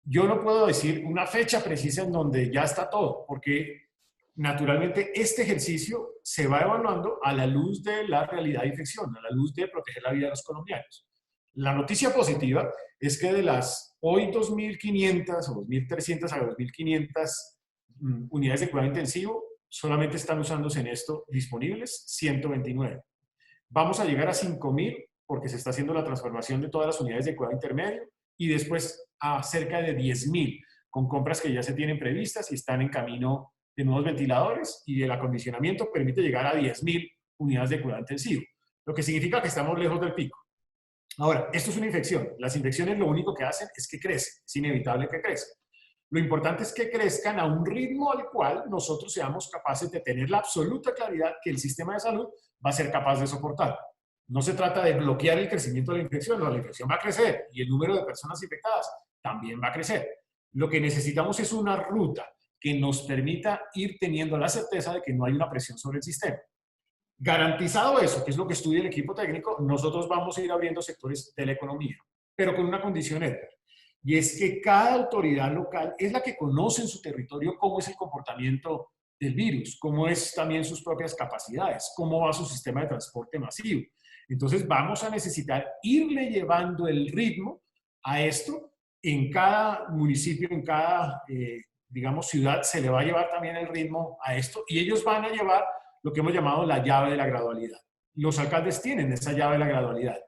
Yo no puedo decir una fecha precisa en donde ya está todo, porque naturalmente este ejercicio se va evaluando a la luz de la realidad de infección, a la luz de proteger la vida de los colombianos. La noticia positiva es que de las hoy 2.500 o 2.300 a 2.500 unidades de cuidado intensivo, solamente están usándose en esto disponibles 129. Vamos a llegar a 5.000 porque se está haciendo la transformación de todas las unidades de cuidado intermedio y después a cerca de 10.000 con compras que ya se tienen previstas y están en camino de nuevos ventiladores y el acondicionamiento permite llegar a 10.000 unidades de cuidado intensivo, lo que significa que estamos lejos del pico. Ahora, esto es una infección. Las infecciones lo único que hacen es que crecen, es inevitable que crezcan. Lo importante es que crezcan a un ritmo al cual nosotros seamos capaces de tener la absoluta claridad que el sistema de salud va a ser capaz de soportar. No se trata de bloquear el crecimiento de la infección, no, la infección va a crecer y el número de personas infectadas también va a crecer. Lo que necesitamos es una ruta que nos permita ir teniendo la certeza de que no hay una presión sobre el sistema. Garantizado eso, que es lo que estudia el equipo técnico, nosotros vamos a ir abriendo sectores de la economía, pero con una condición, Edgar, y es que cada autoridad local es la que conoce en su territorio cómo es el comportamiento del virus, cómo es también sus propias capacidades, cómo va su sistema de transporte masivo. Entonces vamos a necesitar irle llevando el ritmo a esto. En cada municipio, en cada, digamos, ciudad, se le va a llevar también el ritmo a esto y ellos van a llevar lo que hemos llamado la llave de la gradualidad. Los alcaldes tienen esa llave de la gradualidad.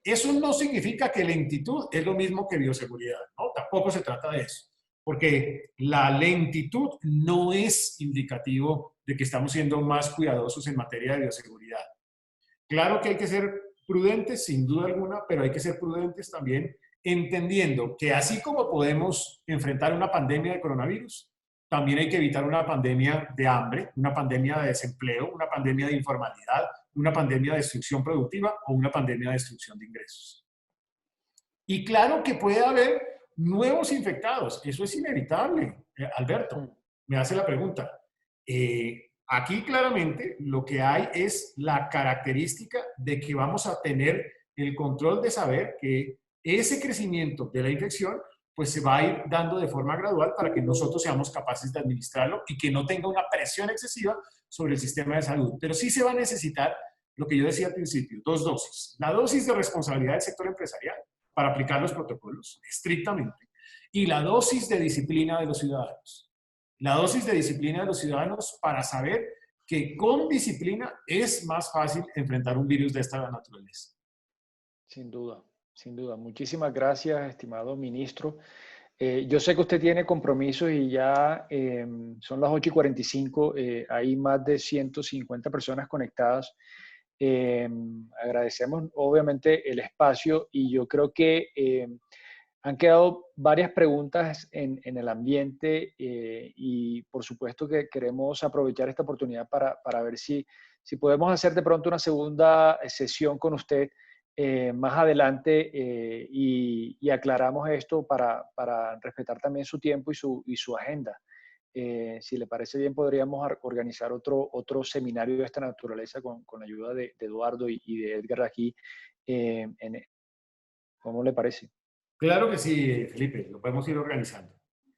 Eso no significa que lentitud es lo mismo que bioseguridad, ¿no? Tampoco se trata de eso, porque la lentitud no es indicativo de que estamos siendo más cuidadosos en materia de bioseguridad. Claro que hay que ser prudentes, sin duda alguna, pero hay que ser prudentes también entendiendo que así como podemos enfrentar una pandemia de coronavirus, también hay que evitar una pandemia de hambre, una pandemia de desempleo, una pandemia de informalidad, una pandemia de destrucción productiva o una pandemia de destrucción de ingresos. Y claro que puede haber nuevos infectados, eso es inevitable. Alberto, me hace la pregunta. Aquí claramente lo que hay es la característica de que vamos a tener el control de saber que ese crecimiento de la infección pues se va a ir dando de forma gradual para que nosotros seamos capaces de administrarlo y que no tenga una presión excesiva sobre el sistema de salud. Pero sí se va a necesitar lo que yo decía al principio, 2 dosis. La dosis de responsabilidad del sector empresarial para aplicar los protocolos estrictamente y la dosis de disciplina de los ciudadanos. La dosis de disciplina de los ciudadanos para saber que con disciplina es más fácil enfrentar un virus de esta naturaleza. Sin duda, sin duda. Muchísimas gracias, estimado ministro. Yo sé que usted tiene compromisos y ya son las 8:45, hay más de 150 personas conectadas. Agradecemos obviamente el espacio y yo creo que han quedado varias preguntas en el ambiente y por supuesto que queremos aprovechar esta oportunidad para ver si podemos hacer de pronto una segunda sesión con usted más adelante y aclaramos esto para respetar también su tiempo y su agenda. Si le parece bien, podríamos organizar otro seminario de esta naturaleza con la ayuda de Eduardo y de Edgar aquí. ¿Cómo le parece? Claro que sí, Felipe, lo podemos ir organizando.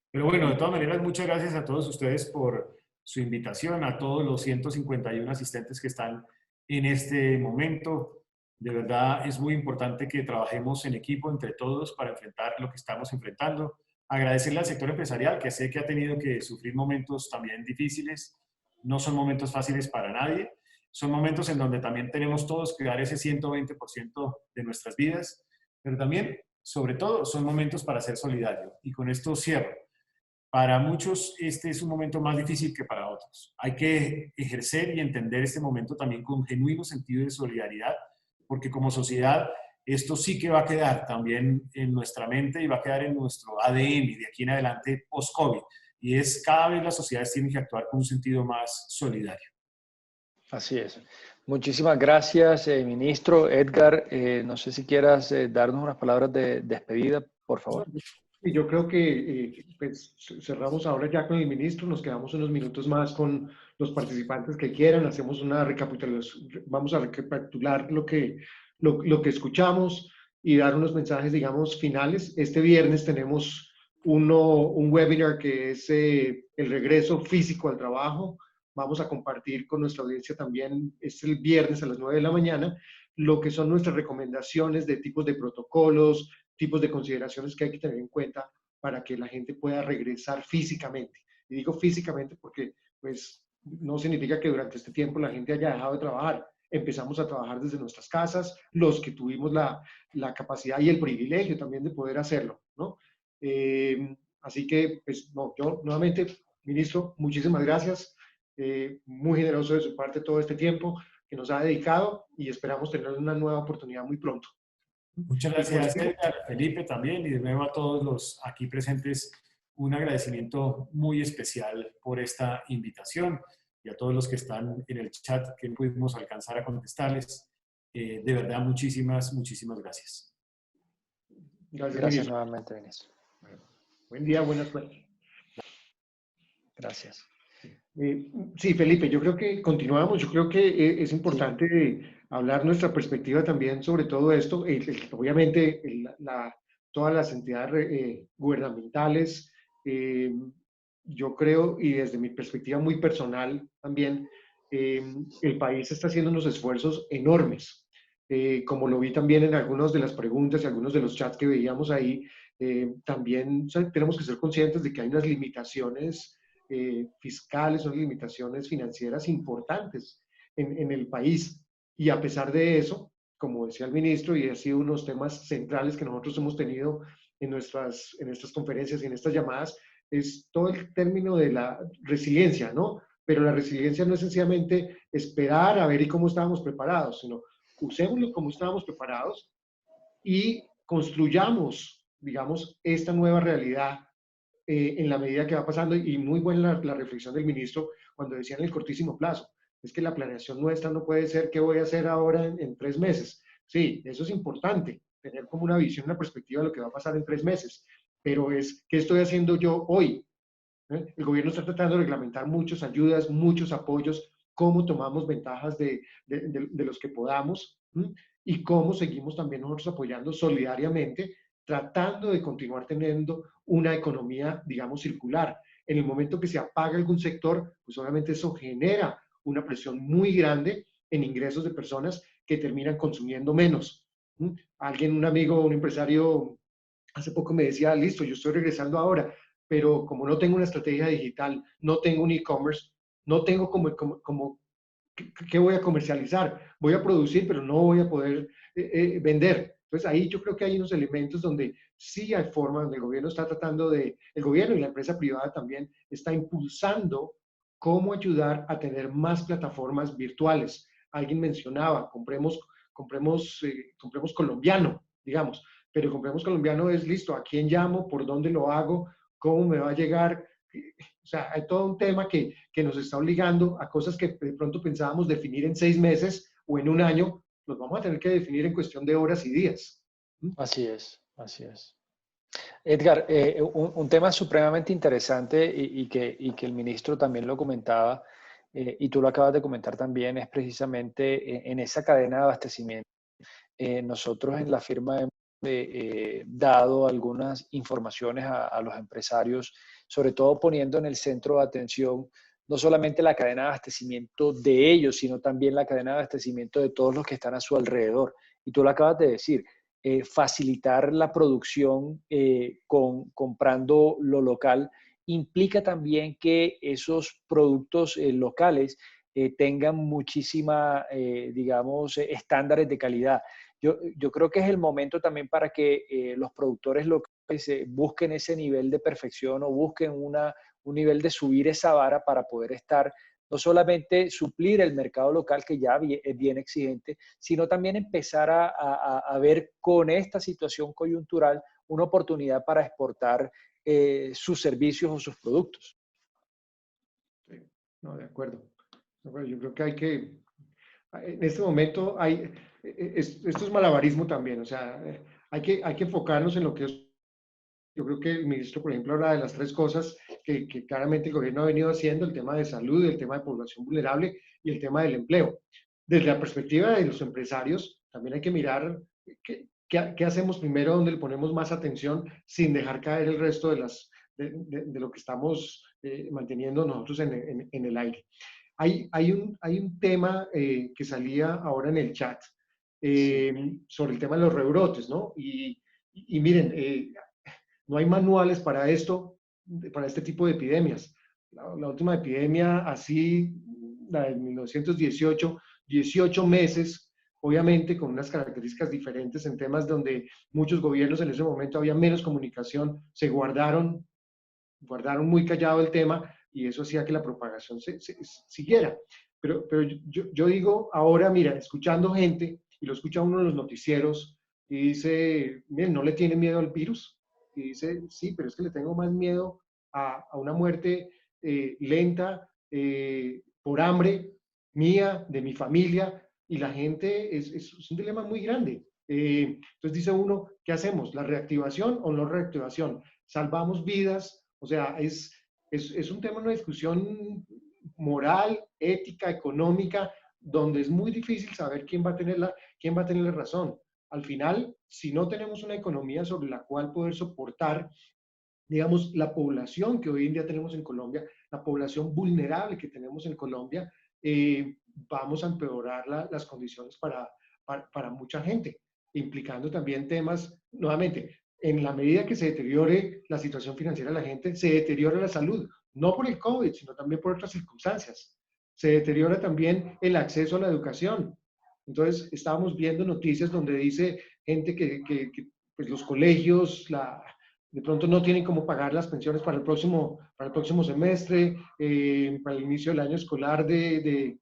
Pero bueno, de todas maneras, muchas gracias a todos ustedes por su invitación, a todos los 151 asistentes que están en este momento. De verdad es muy importante que trabajemos en equipo entre todos para enfrentar lo que estamos enfrentando. Agradecerle al sector empresarial, que sé que ha tenido que sufrir momentos también difíciles. No son momentos fáciles para nadie. Son momentos en donde también tenemos todos que dar ese 120% de nuestras vidas, pero también, sobre todo, son momentos para ser solidario. Y con esto cierro. Para muchos este es un momento más difícil que para otros. Hay que ejercer y entender este momento también con genuino sentido de solidaridad, porque como sociedad esto sí que va a quedar también en nuestra mente y va a quedar en nuestro ADN de aquí en adelante post-COVID. Y es cada vez las sociedades tienen que actuar con un sentido más solidario. Así es. Muchísimas gracias, ministro. Edgar, no sé si quieras darnos unas palabras de despedida, por favor. Y yo creo que pues, cerramos ahora ya con el ministro, nos quedamos unos minutos más con los participantes que quieran, hacemos una recapitulación, vamos a recapitular lo que escuchamos y dar unos mensajes, digamos, finales. Este viernes tenemos un webinar que es el regreso físico al trabajo. Vamos a compartir con nuestra audiencia también, es el viernes a las 9 de la mañana, lo que son nuestras recomendaciones de tipos de protocolos, tipos de consideraciones que hay que tener en cuenta para que la gente pueda regresar físicamente. Y digo físicamente porque pues no significa que durante este tiempo la gente haya dejado de trabajar. Empezamos a trabajar desde nuestras casas, los que tuvimos la capacidad y el privilegio también de poder hacerlo, ¿no? Así que, pues, no, yo nuevamente, ministro, muchísimas gracias. Muy generoso de su parte todo este tiempo que nos ha dedicado y esperamos tener una nueva oportunidad muy pronto. Muchas gracias, Edgar, Felipe también, y de nuevo a todos los aquí presentes, un agradecimiento muy especial por esta invitación y a todos los que están en el chat que no pudimos alcanzar a contestarles. De verdad, muchísimas, muchísimas gracias. Gracias nuevamente, ministro. Buen día, buenas noches. Gracias. Sí, Felipe, yo creo que continuamos, yo creo que es importante hablar nuestra perspectiva también sobre todo esto. Obviamente, todas las entidades gubernamentales, yo creo, y desde mi perspectiva muy personal también, el país está haciendo unos esfuerzos enormes. Como lo vi también en algunas de las preguntas y algunos de los chats que veíamos ahí, también tenemos que ser conscientes de que hay unas limitaciones fiscales, son limitaciones financieras importantes en el país. Y a pesar de eso, como decía el ministro, y ha sido unos temas centrales que nosotros hemos tenido en estas conferencias y en estas llamadas, es todo el término de la resiliencia, ¿no? Pero la resiliencia no es sencillamente esperar a ver cómo estábamos preparados, sino usémoslo como estábamos preparados y construyamos, digamos, esta nueva realidad en la medida que va pasando. Y muy buena la reflexión del ministro cuando decía en el cortísimo plazo, es que la planeación nuestra no puede ser qué voy a hacer ahora en 3 meses. Sí, eso es importante, tener como una visión, una perspectiva de lo que va a pasar en 3 meses, pero es qué estoy haciendo yo hoy. El gobierno está tratando de reglamentar muchas ayudas, muchos apoyos, cómo tomamos ventajas de los que podamos, y cómo seguimos también nosotros apoyando solidariamente, tratando de continuar teniendo una economía, digamos, circular. En el momento que se apaga algún sector, pues obviamente eso genera una presión muy grande en ingresos de personas que terminan consumiendo menos. Alguien, un amigo, un empresario, hace poco me decía, listo, yo estoy regresando ahora, pero como no tengo una estrategia digital, no tengo un e-commerce, no tengo ¿qué voy a comercializar? Voy a producir, pero no voy a poder vender. Entonces ahí yo creo que hay unos elementos donde sí hay formas, donde el gobierno está tratando el gobierno y la empresa privada también está impulsando cómo ayudar a tener más plataformas virtuales. Alguien mencionaba, compremos colombiano, digamos, pero compremos colombiano es listo, ¿a quién llamo? ¿Por dónde lo hago? ¿Cómo me va a llegar? O sea, hay todo un tema que nos está obligando a cosas que de pronto pensábamos definir en 6 meses o en un año, los vamos a tener que definir en cuestión de horas y días. Así es, así es. Edgar, un tema supremamente interesante y que el ministro también lo comentaba, y tú lo acabas de comentar también, es precisamente en esa cadena de abastecimiento. Nosotros en la firma hemos dado algunas informaciones a los empresarios, sobre todo poniendo en el centro de atención no solamente la cadena de abastecimiento de ellos, sino también la cadena de abastecimiento de todos los que están a su alrededor. Y tú lo acabas de decir, facilitar la producción comprando lo local, implica también que esos productos locales tengan muchísima, digamos, estándares de calidad. Yo creo que es el momento también para que los productores locales busquen ese nivel de perfección o busquen un nivel de subir esa vara para poder estar, no solamente suplir el mercado local que ya es bien exigente, sino también empezar a ver con esta situación coyuntural una oportunidad para exportar sus servicios o sus productos. Sí, no, de acuerdo. Bueno, yo creo que hay que, en este momento esto es malabarismo también, o sea, hay que enfocarnos en lo que es. Yo creo que el ministro, por ejemplo, habla de las tres cosas que claramente el gobierno ha venido haciendo: el tema de salud, el tema de población vulnerable y el tema del empleo. Desde la perspectiva de los empresarios, también hay que mirar qué hacemos primero, dónde le ponemos más atención sin dejar caer el resto de lo que estamos manteniendo nosotros en el aire. Hay un tema que salía ahora en el chat sobre el tema de los rebrotes, ¿no? Y miren, no hay manuales para esto, para este tipo de epidemias. La última epidemia, así, la de 1918, 18 meses, obviamente con unas características diferentes en temas donde muchos gobiernos en ese momento había menos comunicación, se guardaron muy callado el tema y eso hacía que la propagación siguiera. Pero yo digo ahora, mira, escuchando gente, y lo escucha uno en los noticieros, y dice, miren, ¿no le tiene miedo al virus? Y dice, sí, pero es que le tengo más miedo a una muerte lenta por hambre mía, de mi familia, y la gente es un dilema muy grande. Entonces dice uno, ¿qué hacemos? ¿La reactivación o no reactivación? ¿Salvamos vidas? O sea, es un tema, una discusión moral, ética, económica, donde es muy difícil saber quién va a tener la razón. Al final, si no tenemos una economía sobre la cual poder soportar, digamos, la población que hoy en día tenemos en Colombia, la población vulnerable que tenemos en Colombia, vamos a empeorar las condiciones para mucha gente, implicando también temas, nuevamente, en la medida que se deteriore la situación financiera de la gente, se deteriora la salud, no por el COVID, sino también por otras circunstancias. Se deteriora también el acceso a la educación. Entonces, estábamos viendo noticias donde dice gente que pues los colegios, de pronto no tienen cómo pagar las pensiones para el próximo semestre, para el inicio del año escolar del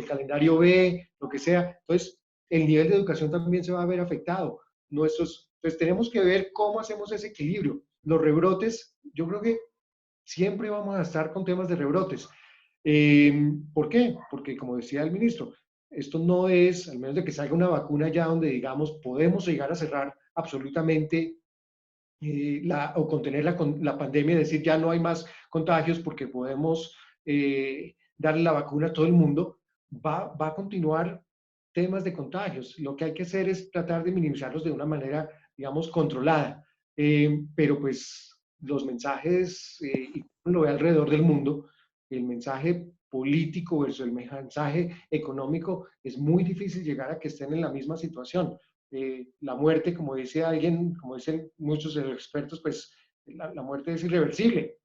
calendario B, lo que sea. Entonces, el nivel de educación también se va a ver afectado. Entonces, tenemos que ver cómo hacemos ese equilibrio. Los rebrotes, yo creo que siempre vamos a estar con temas de rebrotes. ¿Por qué? Porque, como decía el ministro, esto no es, al menos de que salga una vacuna ya donde digamos podemos llegar a cerrar absolutamente o contener la pandemia, es decir, ya no hay más contagios porque podemos darle la vacuna a todo el mundo, va a continuar temas de contagios. Lo que hay que hacer es tratar de minimizarlos de una manera, digamos, controlada. Pero pues los mensajes, y lo ve alrededor del mundo, el mensaje político versus el mensaje económico, es muy difícil llegar a que estén en la misma situación. La muerte, como dice alguien, como dicen muchos de los expertos, pues la muerte es irreversible.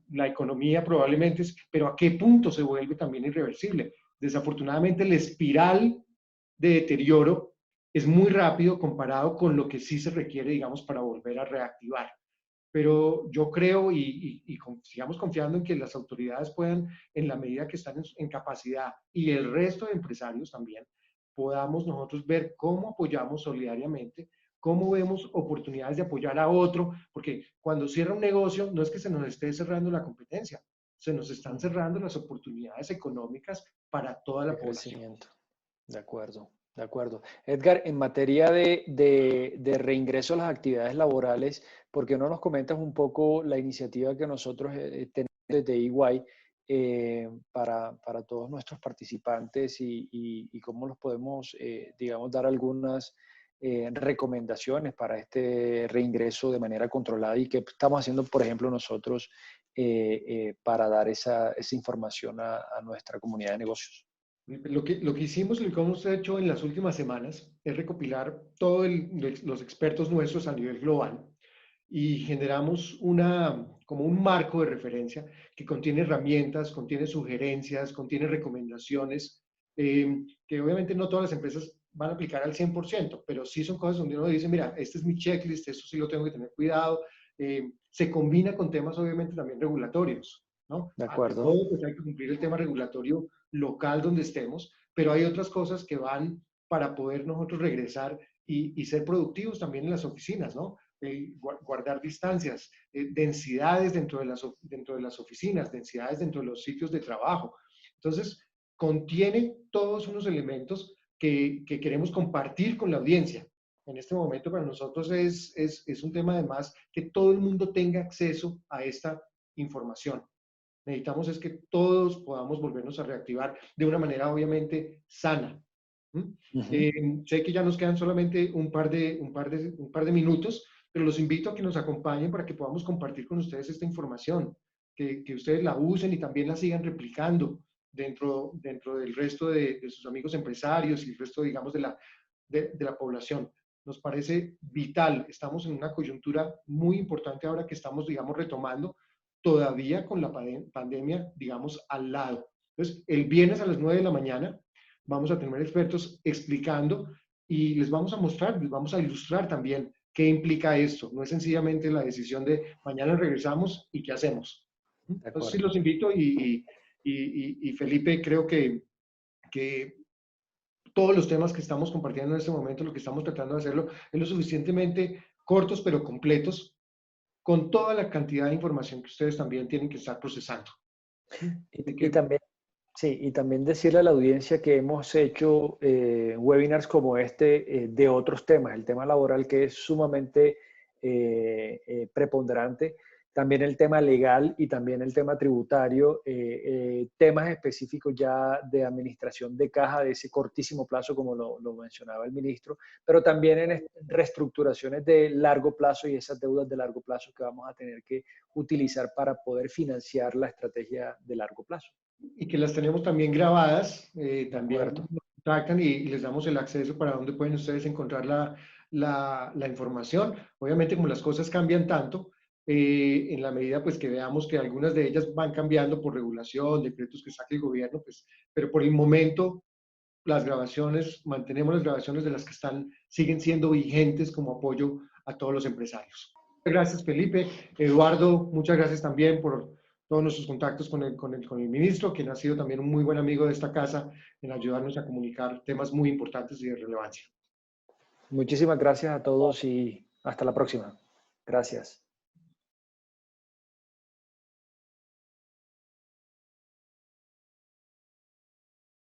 La economía probablemente es, pero ¿a qué punto se vuelve también irreversible? Desafortunadamente, la espiral de deterioro es muy rápido comparado con lo que sí se requiere, digamos, para volver a reactivar. Pero yo creo sigamos confiando en que las autoridades puedan, en la medida que están en capacidad, y el resto de empresarios también, podamos nosotros ver cómo apoyamos solidariamente, cómo vemos oportunidades de apoyar a otro, porque cuando cierra un negocio no es que se nos esté cerrando la competencia, se nos están cerrando las oportunidades económicas para toda la población. De acuerdo, de acuerdo. Edgar, en materia de reingreso a las actividades laborales, ¿por qué no nos comentas un poco la iniciativa que nosotros tenemos desde EY para todos nuestros participantes y cómo los podemos, digamos, dar algunas recomendaciones para este reingreso de manera controlada y qué estamos haciendo, por ejemplo, nosotros para dar esa información a nuestra comunidad de negocios? Lo que hicimos, lo que hemos hecho en las últimas semanas es recopilar todos los expertos nuestros a nivel global y generamos como un marco de referencia que contiene herramientas, contiene sugerencias, contiene recomendaciones, que obviamente no todas las empresas van a aplicar al 100%, pero sí son cosas donde uno dice, mira, este es mi checklist, esto sí lo tengo que tener cuidado. Se combina con temas obviamente también regulatorios, ¿no? De Ante acuerdo. todo, pues hay que cumplir el tema regulatorio local donde estemos, pero hay otras cosas que van para poder nosotros regresar y ser productivos también en las oficinas, ¿no? Guardar distancias, densidades dentro de las oficinas, densidades dentro de los sitios de trabajo. Entonces, contiene todos unos elementos que queremos compartir con la audiencia. En este momento para nosotros es un tema además que todo el mundo tenga acceso a esta información. Necesitamos es que todos podamos volvernos a reactivar de una manera obviamente sana. Sé que ya nos quedan solamente un par de minutos, pero los invito a que nos acompañen para que podamos compartir con ustedes esta información, que ustedes la usen y también la sigan replicando dentro del resto de sus amigos empresarios y el resto, digamos, de la población. Nos parece vital. Estamos en una coyuntura muy importante ahora que estamos, digamos, retomando todavía con la pandemia, digamos, al lado. Entonces, el viernes a las 9 de la mañana vamos a tener expertos explicando y les vamos a mostrar, les vamos a ilustrar también qué implica esto. No es sencillamente la decisión de mañana regresamos y qué hacemos. Entonces, sí los invito y Felipe, creo que todos los temas que estamos compartiendo en este momento, lo que estamos tratando de hacerlo, es lo suficientemente cortos pero completos, con toda la cantidad de información que ustedes también tienen que estar procesando. Y también, sí, y también decirle a la audiencia que hemos hecho webinars como este de otros temas, el tema laboral que es sumamente preponderante, también el tema legal y también el tema tributario, temas específicos ya de administración de caja de ese cortísimo plazo, como lo mencionaba el ministro, pero también en reestructuraciones de largo plazo y esas deudas de largo plazo que vamos a tener que utilizar para poder financiar la estrategia de largo plazo. Y que las tenemos también grabadas, De también acuerdo. nos contactan y les damos el acceso para donde pueden ustedes encontrar la información. Obviamente, como las cosas cambian tanto, en la medida pues que veamos que algunas de ellas van cambiando por regulación, decretos que saque el gobierno, pues, pero por el momento las grabaciones, mantenemos las grabaciones de las que siguen siendo vigentes como apoyo a todos los empresarios. Muchas gracias, Felipe. Eduardo, muchas gracias también por todos nuestros contactos con el ministro, quien ha sido también un muy buen amigo de esta casa en ayudarnos a comunicar temas muy importantes y de relevancia. Muchísimas gracias a todos y hasta la próxima. Gracias.